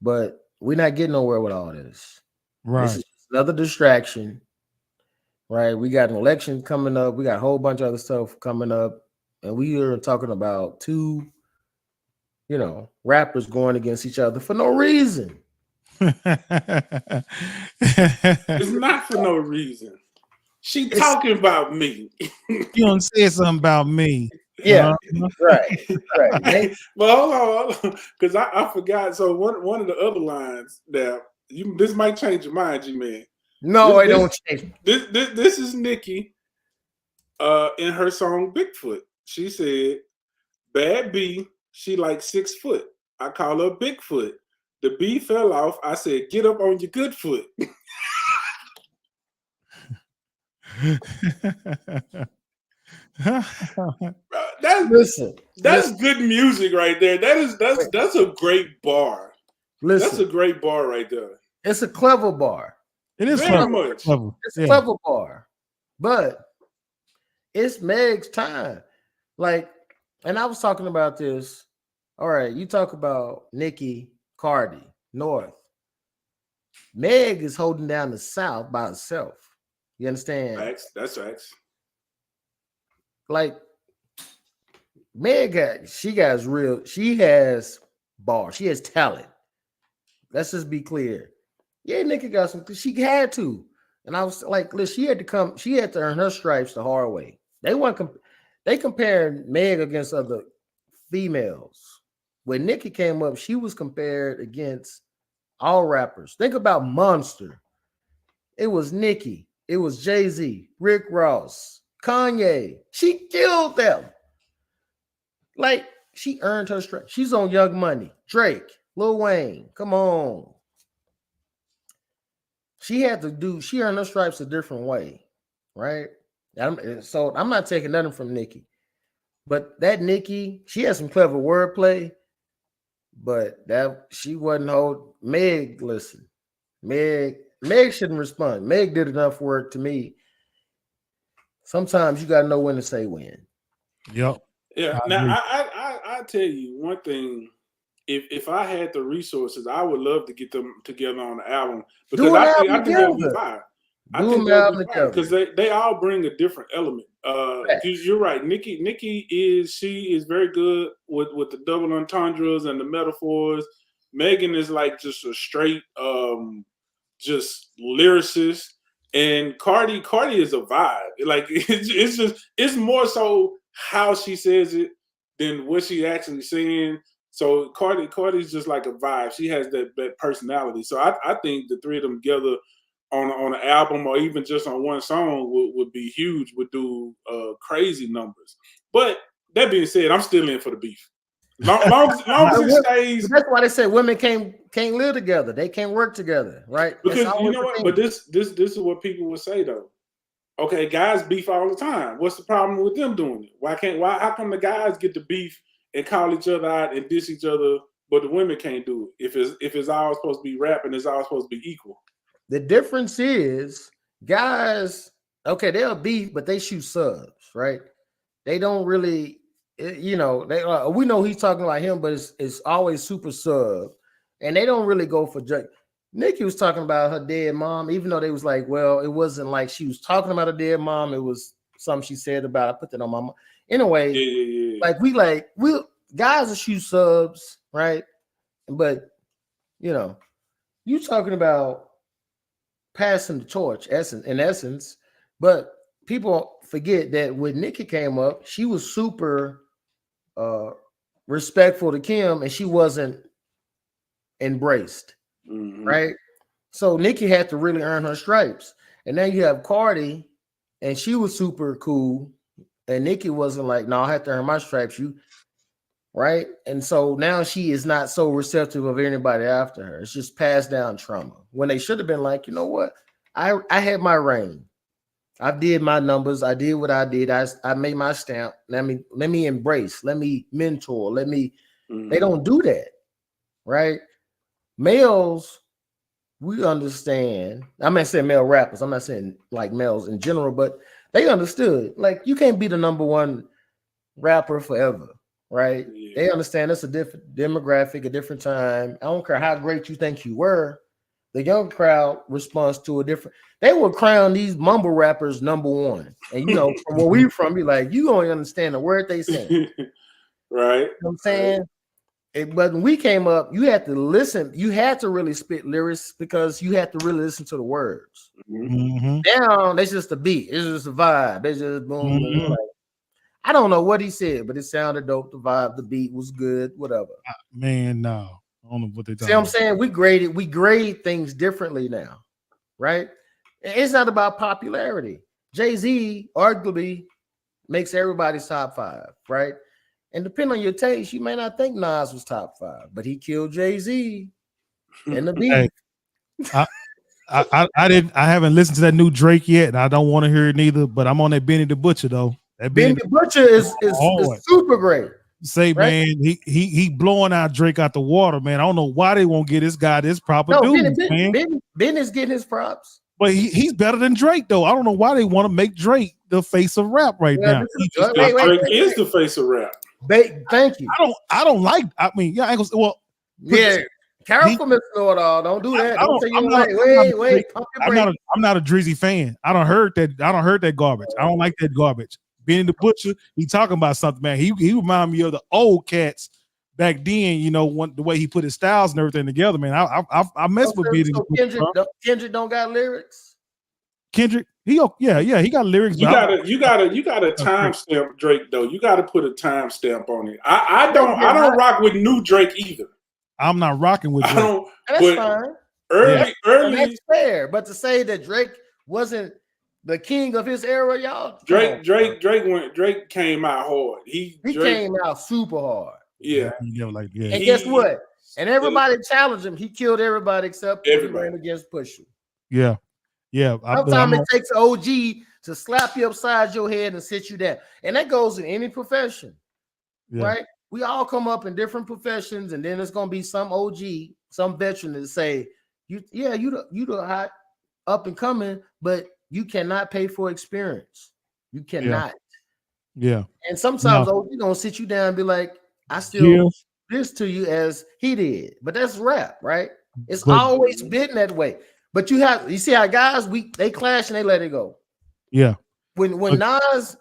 But we're not getting nowhere with all this. Right. This is another distraction, right? We got an election coming up. We got a whole bunch of other stuff coming up. And we are talking about two, rappers going against each other for no reason. It's not for no reason. She talking about me. You don't say something about me. Yeah, right. Well, hold on, because I forgot. So one of the other lines that this might change your mind, G-Man. No, it don't change. This is Nicki in her song Bigfoot. She said, "Bad B, she like 6 foot. I call her Bigfoot. The B fell off. I said, get up on your good foot." That's good music right there. That's a great bar. That's a great bar right there. It's a clever bar. It is very much. Clever. It's a clever bar, but it's Meg's time. Like, and I was talking about this. All right, you talk about Nicki, Cardi, North. Meg is holding down the South by herself. You understand? Facts. That's facts. Like, Meg, she has bars. She has talent. Let's just be clear. Yeah, Nicki got some. She had to. And I was like, listen, she had to earn her stripes the hard way. They compared Meg against other females. When Nicki came up, she was compared against all rappers. Think about Monster. It was Nicki. It was Jay-Z, Rick Ross, Kanye. She killed them. Like, she earned her stripes. She's on Young Money, Drake, Lil Wayne. Come on. She earned her stripes a different way, right? So I'm not taking nothing from Nicki. But that Nicki, she had some clever wordplay, but that she wasn't hold Meg. Listen, Meg shouldn't respond. Meg did enough work to me. Sometimes you gotta know when to say when. Yep. Yeah. Now I tell you one thing. If I had the resources, I would love to get them together on the album because I think they'll be fine. I think they'll be fine because they all bring a different element. Because you're right, Nicki is very good with the double entendres and the metaphors. Megan is like just a straight just lyricist, and Cardi is a vibe. Like it's more so how she says it than what she actually saying. So Cardi's just like a vibe. She has that personality. So I think the three of them together on an album or even just on one song would be huge, would do crazy numbers. But that being said, I'm still in for the beef. Long as it stays. That's why they say women can't live together. They can't work together, right? Because you know what? But this is what people would say though. Okay, guys beef all the time. What's the problem with them doing it? How come the guys get the beef and call each other out and diss each other, but the women can't do it? If it's all supposed to be rap and it's all supposed to be equal. The difference is guys, okay, they'll beef, but they shoot subs, right? They don't really, we know he's talking about him, but it's always super sub, and they don't really go for Drake. Nicki was talking about her dead mom, even though they was like, well, it wasn't like she was talking about her dead mom. It was something she said about, I put that on my mom. Anyway, yeah. we guys will shoot subs, right? But you talking about passing the torch, in essence. But people forget that when Nicki came up, she was super respectful to Kim, and she wasn't embraced, right? So Nicki had to really earn her stripes. And then you have Cardi, and she was super cool, and Nicki wasn't like, no, I have to earn my stripes, right? And so now she is not so receptive of anybody after her. It's just passed down trauma. When they should have been like, you know what? I had my reign. I did my numbers. I did what I did. I made my stamp. Let me embrace. Let me mentor. They don't do that, right? Males, we understand. I'm not saying male rappers. I'm not saying like males in general, but they understood. Like, you can't be the number one rapper forever, right? Yeah. They understand it's a different demographic, a different time. I don't care how great you think you were. The young crowd responds to a different. They will crown these mumble rappers number one. And from where we from, you're like, you don't understand the word they say. Right. You know what I'm saying? But when we came up, you had to listen. You had to really spit lyrics because you had to really listen to the words. Now, that's just a beat. It's just a vibe. It's just boom. Like, I don't know what he said, but it sounded dope. The vibe, the beat was good, whatever. Man, no. I don't know what they're talking about. See what I'm saying? We grade things differently now, right? It's not about popularity. Jay-Z arguably makes everybody's top 5, right? And depending on your taste, you may not think Nas was top 5, but he killed Jay-Z in the beat. Hey, I haven't listened to that new Drake yet, and I don't want to hear it neither. But I'm on that Benny the Butcher though. That Benny the Butcher is super great. Say, right? Man, he blowing out Drake out the water, man. I don't know why they won't get this guy this proper dude, man. Benny's getting his props. But he's better than Drake, though. I don't know why they want to make Drake the face of rap right now. Drake is the face of rap. Thank you. I don't like. I mean, yeah, careful, Mr. Know-it-all. Don't do that. I'm not a Drizzy fan. I don't heard that garbage. I don't like that garbage. Benny the Butcher, he talking about something, man. He remind me of the old cats back then. The way he put his styles and everything together, man. I mess with Benny. So Kendrick don't got lyrics. Kendrick, he got lyrics. You gotta timestamp Drake though. You gotta put a timestamp on it. I don't rock with new Drake either. I'm not rocking with Drake. I don't. That's but fine. Early. That's fair. But to say that Drake wasn't the king of his era, y'all. Drake came out hard. Drake came out super hard. Yeah. And guess what? And everybody challenged him. He killed everybody except everybody against Pusha. Yeah. Yeah. Sometimes it takes an OG to slap you upside your head and sit you down. And that goes in any profession. Yeah. Right? We all come up in different professions, and then there's gonna be some OG, some veteran that say, you the hot up and coming, but you cannot pay for experience. You cannot. Yeah. And sometimes OG gonna sit you down and be like, I still this to you as he did. But that's rap, right? It's always been that way. But you see how guys they clash and they let it go. Yeah. When Nas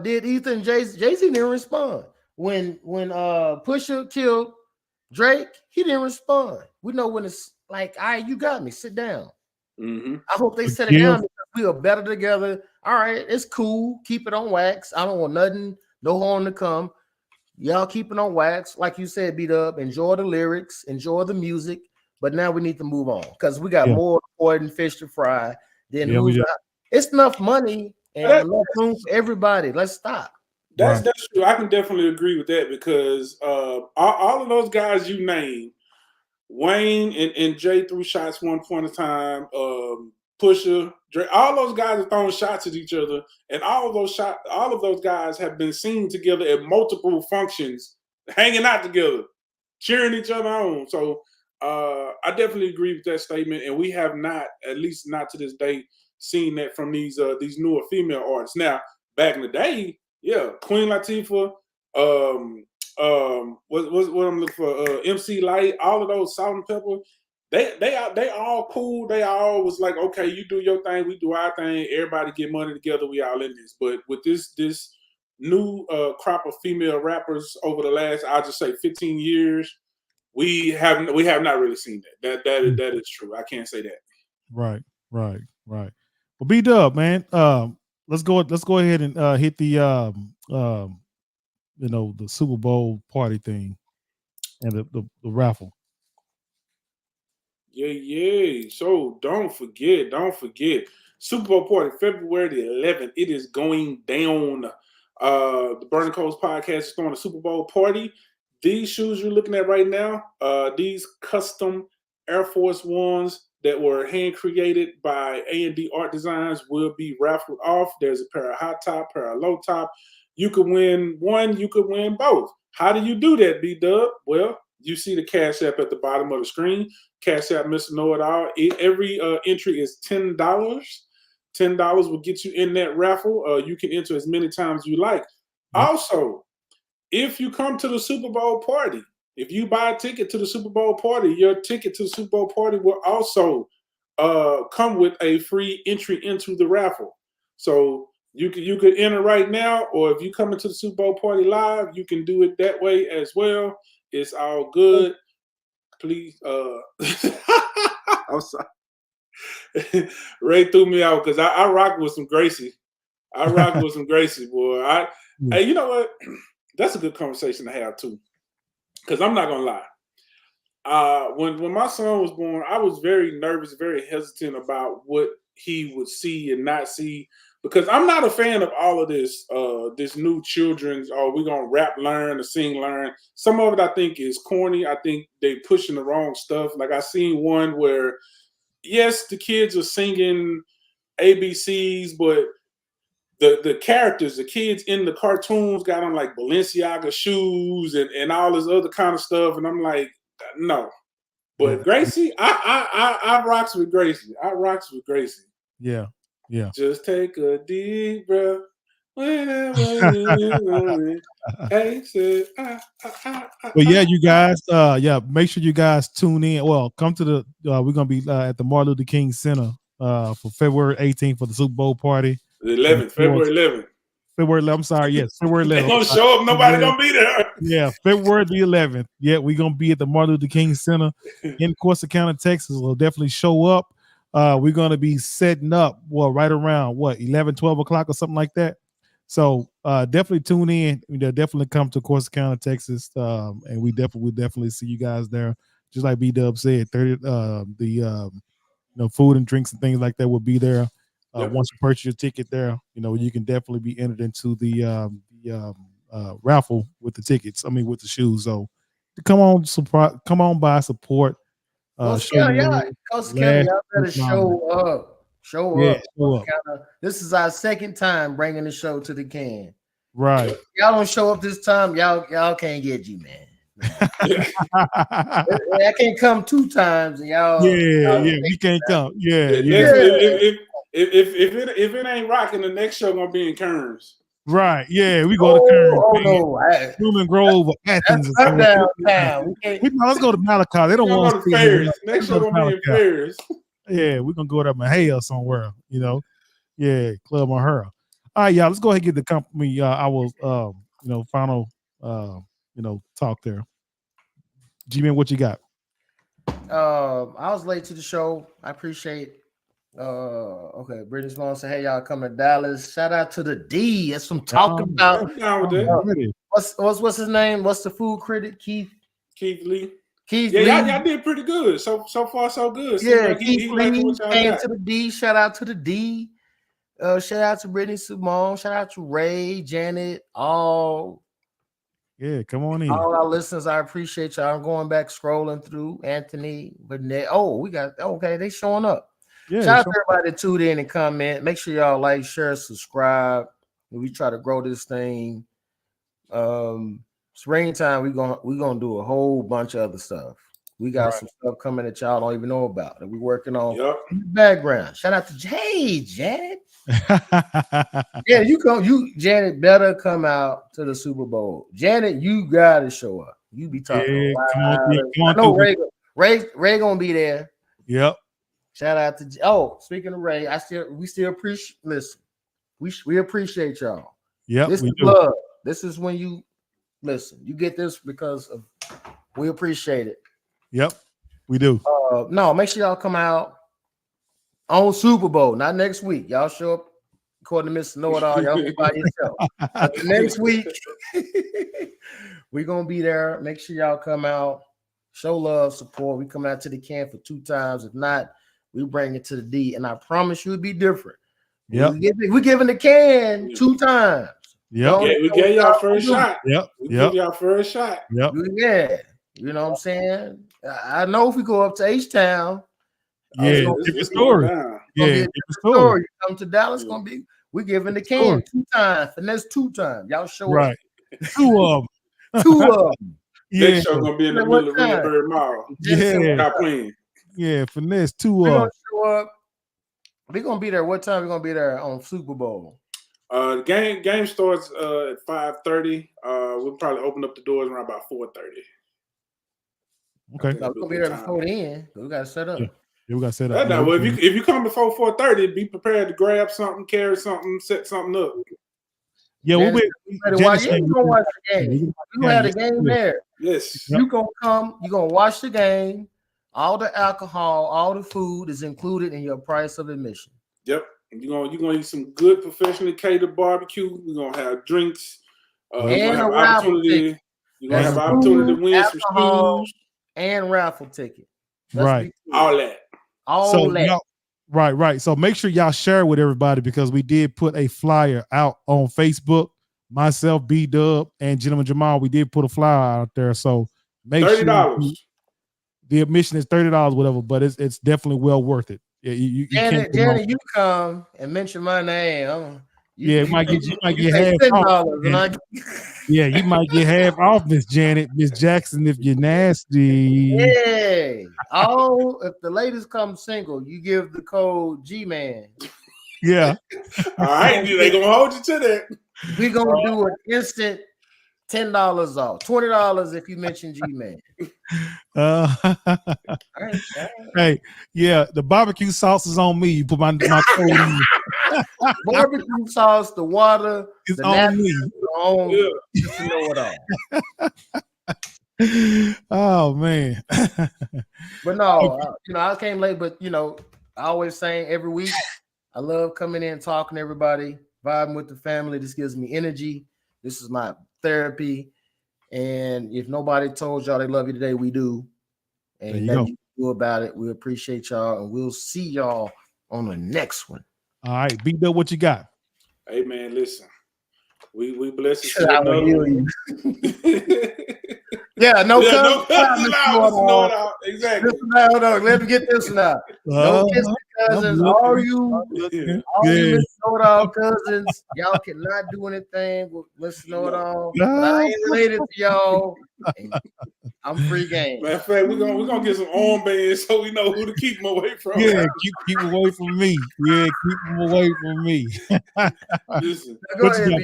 did Ethan, Jay-Z didn't respond. When Pusha killed Drake, he didn't respond. We know when it's like, all right, you got me. Sit down. Mm-hmm. I hope they set it down because we are better together. All right, it's cool. Keep it on wax. I don't want nothing, no harm to come. Y'all keep it on wax. Like you said, beat up. Enjoy the lyrics. Enjoy the music. But now we need to move on because we got more important fish to fry. Then it's enough money and enough room for everybody. Let's stop. That's true. I can definitely agree with that because all of those guys you named, Wayne and Jay threw shots one point of time. Pusha, Drake, all those guys are throwing shots at each other, and all of those guys have been seen together at multiple functions, hanging out together, cheering each other on. So I definitely agree with that statement, and we have not, at least not to this day, seen that from these newer female artists. Now, back in the day, Queen Latifah, what I'm looking for, MC Light, all of those Salt and Pepper, they all cool. They all was like, okay, you do your thing, we do our thing, everybody get money together, we all in this. But with this new crop of female rappers over the last, I'll just say 15 years, we have not really seen that. That is true. I can't say that. Right. Well, B-Dub, man. Let's go ahead and hit the the Super Bowl party thing and the raffle. Yeah. So don't forget. Super Bowl party, February the 11th. It is going down. The Burning Coals podcast is throwing a Super Bowl party. These shoes you're looking at right now, these custom Air Force Ones that were hand created by A&D Art Designs will be raffled off. There's a pair of high top, pair of low top. You could win one, you could win both. How do you do that, B-Dub? Well, you see the Cash App at the bottom of the screen. Cash App, Mr. Know-It-All. Every entry is $10. $10 will get you in that raffle. You can enter as many times as you like. Also, if you come to the Super Bowl party, if you buy a ticket to the Super Bowl party, your ticket to the Super Bowl party will also come with a free entry into the raffle. So you could enter right now, or if you come into the Super Bowl party live, you can do it that way as well. It's all good. Please, I'm sorry. Ray threw me out because I rock with some Gracie. Boy. Hey, you know what? That's a good conversation to have too. Because I'm not gonna lie. When my son was born, I was very nervous, very hesitant about what he would see and not see. Because I'm not a fan of all of this new children's, we're gonna rap learn or sing learn. Some of it I think is corny. I think they pushing the wrong stuff. Like I seen one where, yes, the kids are singing ABCs, but the characters, the kids in the cartoons got on like Balenciaga shoes and all this other kind of stuff. And I'm like, no. But Gracie, I rocks with Gracie. Yeah. Just take a deep breath whenever you exit. But yeah, you guys, make sure you guys tune in. Well, come to the we're gonna be at the Martin Luther King Center for February 18th for the Super Bowl party. The 11th, February 11th. February 11th. I'm sorry, yes, February 11th. They're gonna show up, nobody gonna be there. Yeah, February the 11th. Yeah, we're gonna be at the Martin Luther King Center in Corsicana, Texas. We'll definitely show up. We're going to be setting up right around 11, 12 o'clock or something like that. So definitely tune in. Definitely come to Corsicana, Texas, and we definitely see you guys there. Just like B-Dub said, food and drinks and things like that will be there. Once you purchase your ticket there, you can definitely be entered into the raffle with the tickets. I mean, with the shoes. So come on by, support. Corsicana, y'all better show up. Show up. This is our second time bringing the show to the can. Right. If y'all don't show up this time, y'all can't get G-Man. I can't come 2 times and y'all. We can't come. If it ain't rocking, the next show gonna be in Kearns. Right. Yeah, we go to Kearns. Newman Grove or Athens. Let's go to Malachi. They don't want us to Ferris. Next show gonna be in Ferris. Yeah, we're gonna go to Mahale somewhere. Yeah, Club Mahara. All right, y'all. Let's go ahead and get the company. Our final talk there. G-Man, what you got? I was late to the show. I appreciate. Okay, Brittany Small said, "Hey, y'all coming to Dallas? Shout out to the D. That's what I'm talking about. What's his name? What's the food critic? Keith Lee. Keith Lee. Lee. Y'all did pretty good. So far, so good. Yeah, Keith Lee came to the D. Shout out to the D. Shout out to Brittany Simone. Shout out to Ray, Janet, all. Yeah, come on in. All our listeners, I appreciate y'all. I'm going back scrolling through Anthony, Burnett. They showing up. Yeah, shout out to everybody that tuned in and comment. Make sure y'all like, share, subscribe. We try to grow this thing. Springtime, we're gonna do a whole bunch of other stuff. We got some stuff coming that y'all don't even know about that we're working on in the background. Shout out to Janet. Yeah, Janet better come out to the Super Bowl. Janet, you gotta show up. You be talking. I know Ray gonna be there. Yep. Shout out to speaking of Ray, we still appreciate. Listen, we appreciate y'all. Yep, this is love. This is when you listen. You get this because of we appreciate it. Yep, we do. No, make sure y'all come out on Super Bowl, not next week. Y'all show up according to Mr. Know-It-All. Y'all be by yourself. But the next week, we're gonna be there. Make sure y'all come out, show love, support. We come out to the can for 2 times. If not, we bring it to the D, and I promise you it'll be different. Yep. We're giving the can 2 times. Yep. We gave y'all first shot. Yep. We give y'all first shot. Yep. Yeah. You know what I'm saying? I know if we go up to H-Town, different story. Different story. You come to Dallas, we're giving the can 2 times, and that's 2 times. Y'all show up. Right. 2 of them. 2 of them. Next show gonna be in the middle of Reedbury Mall. Yeah. Playing. Yeah, finesse 2 of them. Show up. We're gonna be there. What time we're gonna be there on Super Bowl? The game starts at 5:30. We'll probably open up the doors around about 4:30. Okay. We're gonna be there before then. We gotta set up. Yeah, we gotta set up. Well, if you come before 4:30, be prepared to grab something, carry something, set something up. Yeah, we'll be. You gonna watch the game. You gonna have the game there. Yes. You gonna come. You gonna watch the game. All the alcohol, all the food is included in your price of admission. Yep. You're gonna eat some good professionally catered barbecue. We're gonna have drinks. And you're gonna have opportunity to win some shoes and raffle ticket. Right. All that. Right. So make sure y'all share with everybody because we did put a flyer out on Facebook. Myself, B-Dub, and Gentleman Jamal, we did put a flyer out there. So make $30. Sure the admission is $30, whatever, but it's definitely well worth it. Yeah, you Janet, you come and mention my name. You might get half off. Yeah, you might get half off, Miss Janet, Miss Jackson, if you're nasty. Hey, if the ladies come single, you give the code G-Man. Yeah. All right, they gonna hold you to that. We're gonna do an instant $10 off, $20 if you mention G-Man. Hey, yeah, the barbecue sauce is on me. You put my code in. Barbecue sauce, the water, it's the on me. Just to know it all. Oh man. But no, I came late, but I always say every week, I love coming in, talking to everybody, vibing with the family. This gives me energy. This is my therapy. And if nobody told y'all they love you today, we do. And nothing you can do about it. We appreciate y'all, and we'll see y'all on the next one. All right, beat up what you got. Hey man, listen. We bless you. I will heal you. Yeah, no cousins allowed. Exactly. Hold on. Let me get this one out. No kissing cousins. All you Mr. Know-It-All cousins, y'all cannot do anything with Mr. Know-It-All. But I ain't related to y'all. I'm free game. Matter of fact, we're gonna get some armbands so we know who to keep them away from. Yeah, keep them away from me. Yeah, keep them away from me. Listen, go ahead,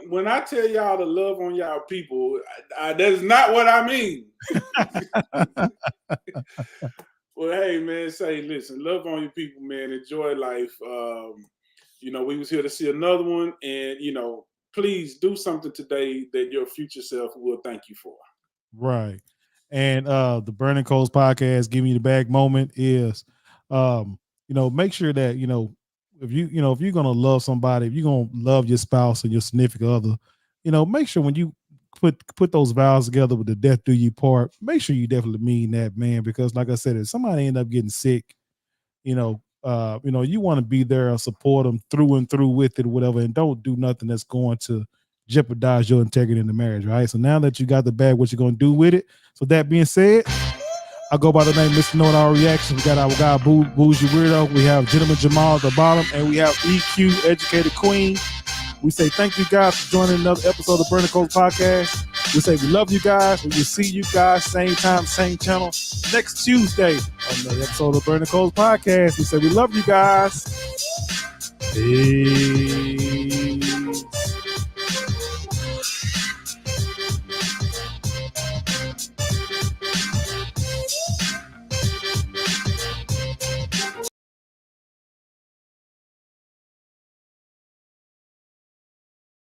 when I tell y'all to love on y'all people, that is not what I mean. Well, hey man, listen, love on your people, man. Enjoy life. We was here to see another one, and please do something today that your future self will thank you for. Right. And the Burning Coals podcast, Give Me the Bag moment is make sure that if you're gonna love somebody, if you're gonna love your spouse and your significant other, make sure when you put those vows together with the death do you part, make sure you definitely mean that, man, because like I said, if somebody end up getting sick, you want to be there and support them through and through with it, whatever, and don't do nothing that's going to jeopardize your integrity in the marriage, right? So now that you got the bag, what you're gonna do with it? So that being said, I go by the name Mr. Know-It-All Reactions. We got our guy Bougie Weirdo. We have Gentleman Jamal at the bottom, and we have EQ Educated Queen. We say thank you guys for joining another episode of Burning Coals Podcast. We say we love you guys. We will see you guys same time, same channel next Tuesday on the episode of Burning Coals Podcast. We say we love you guys. Peace.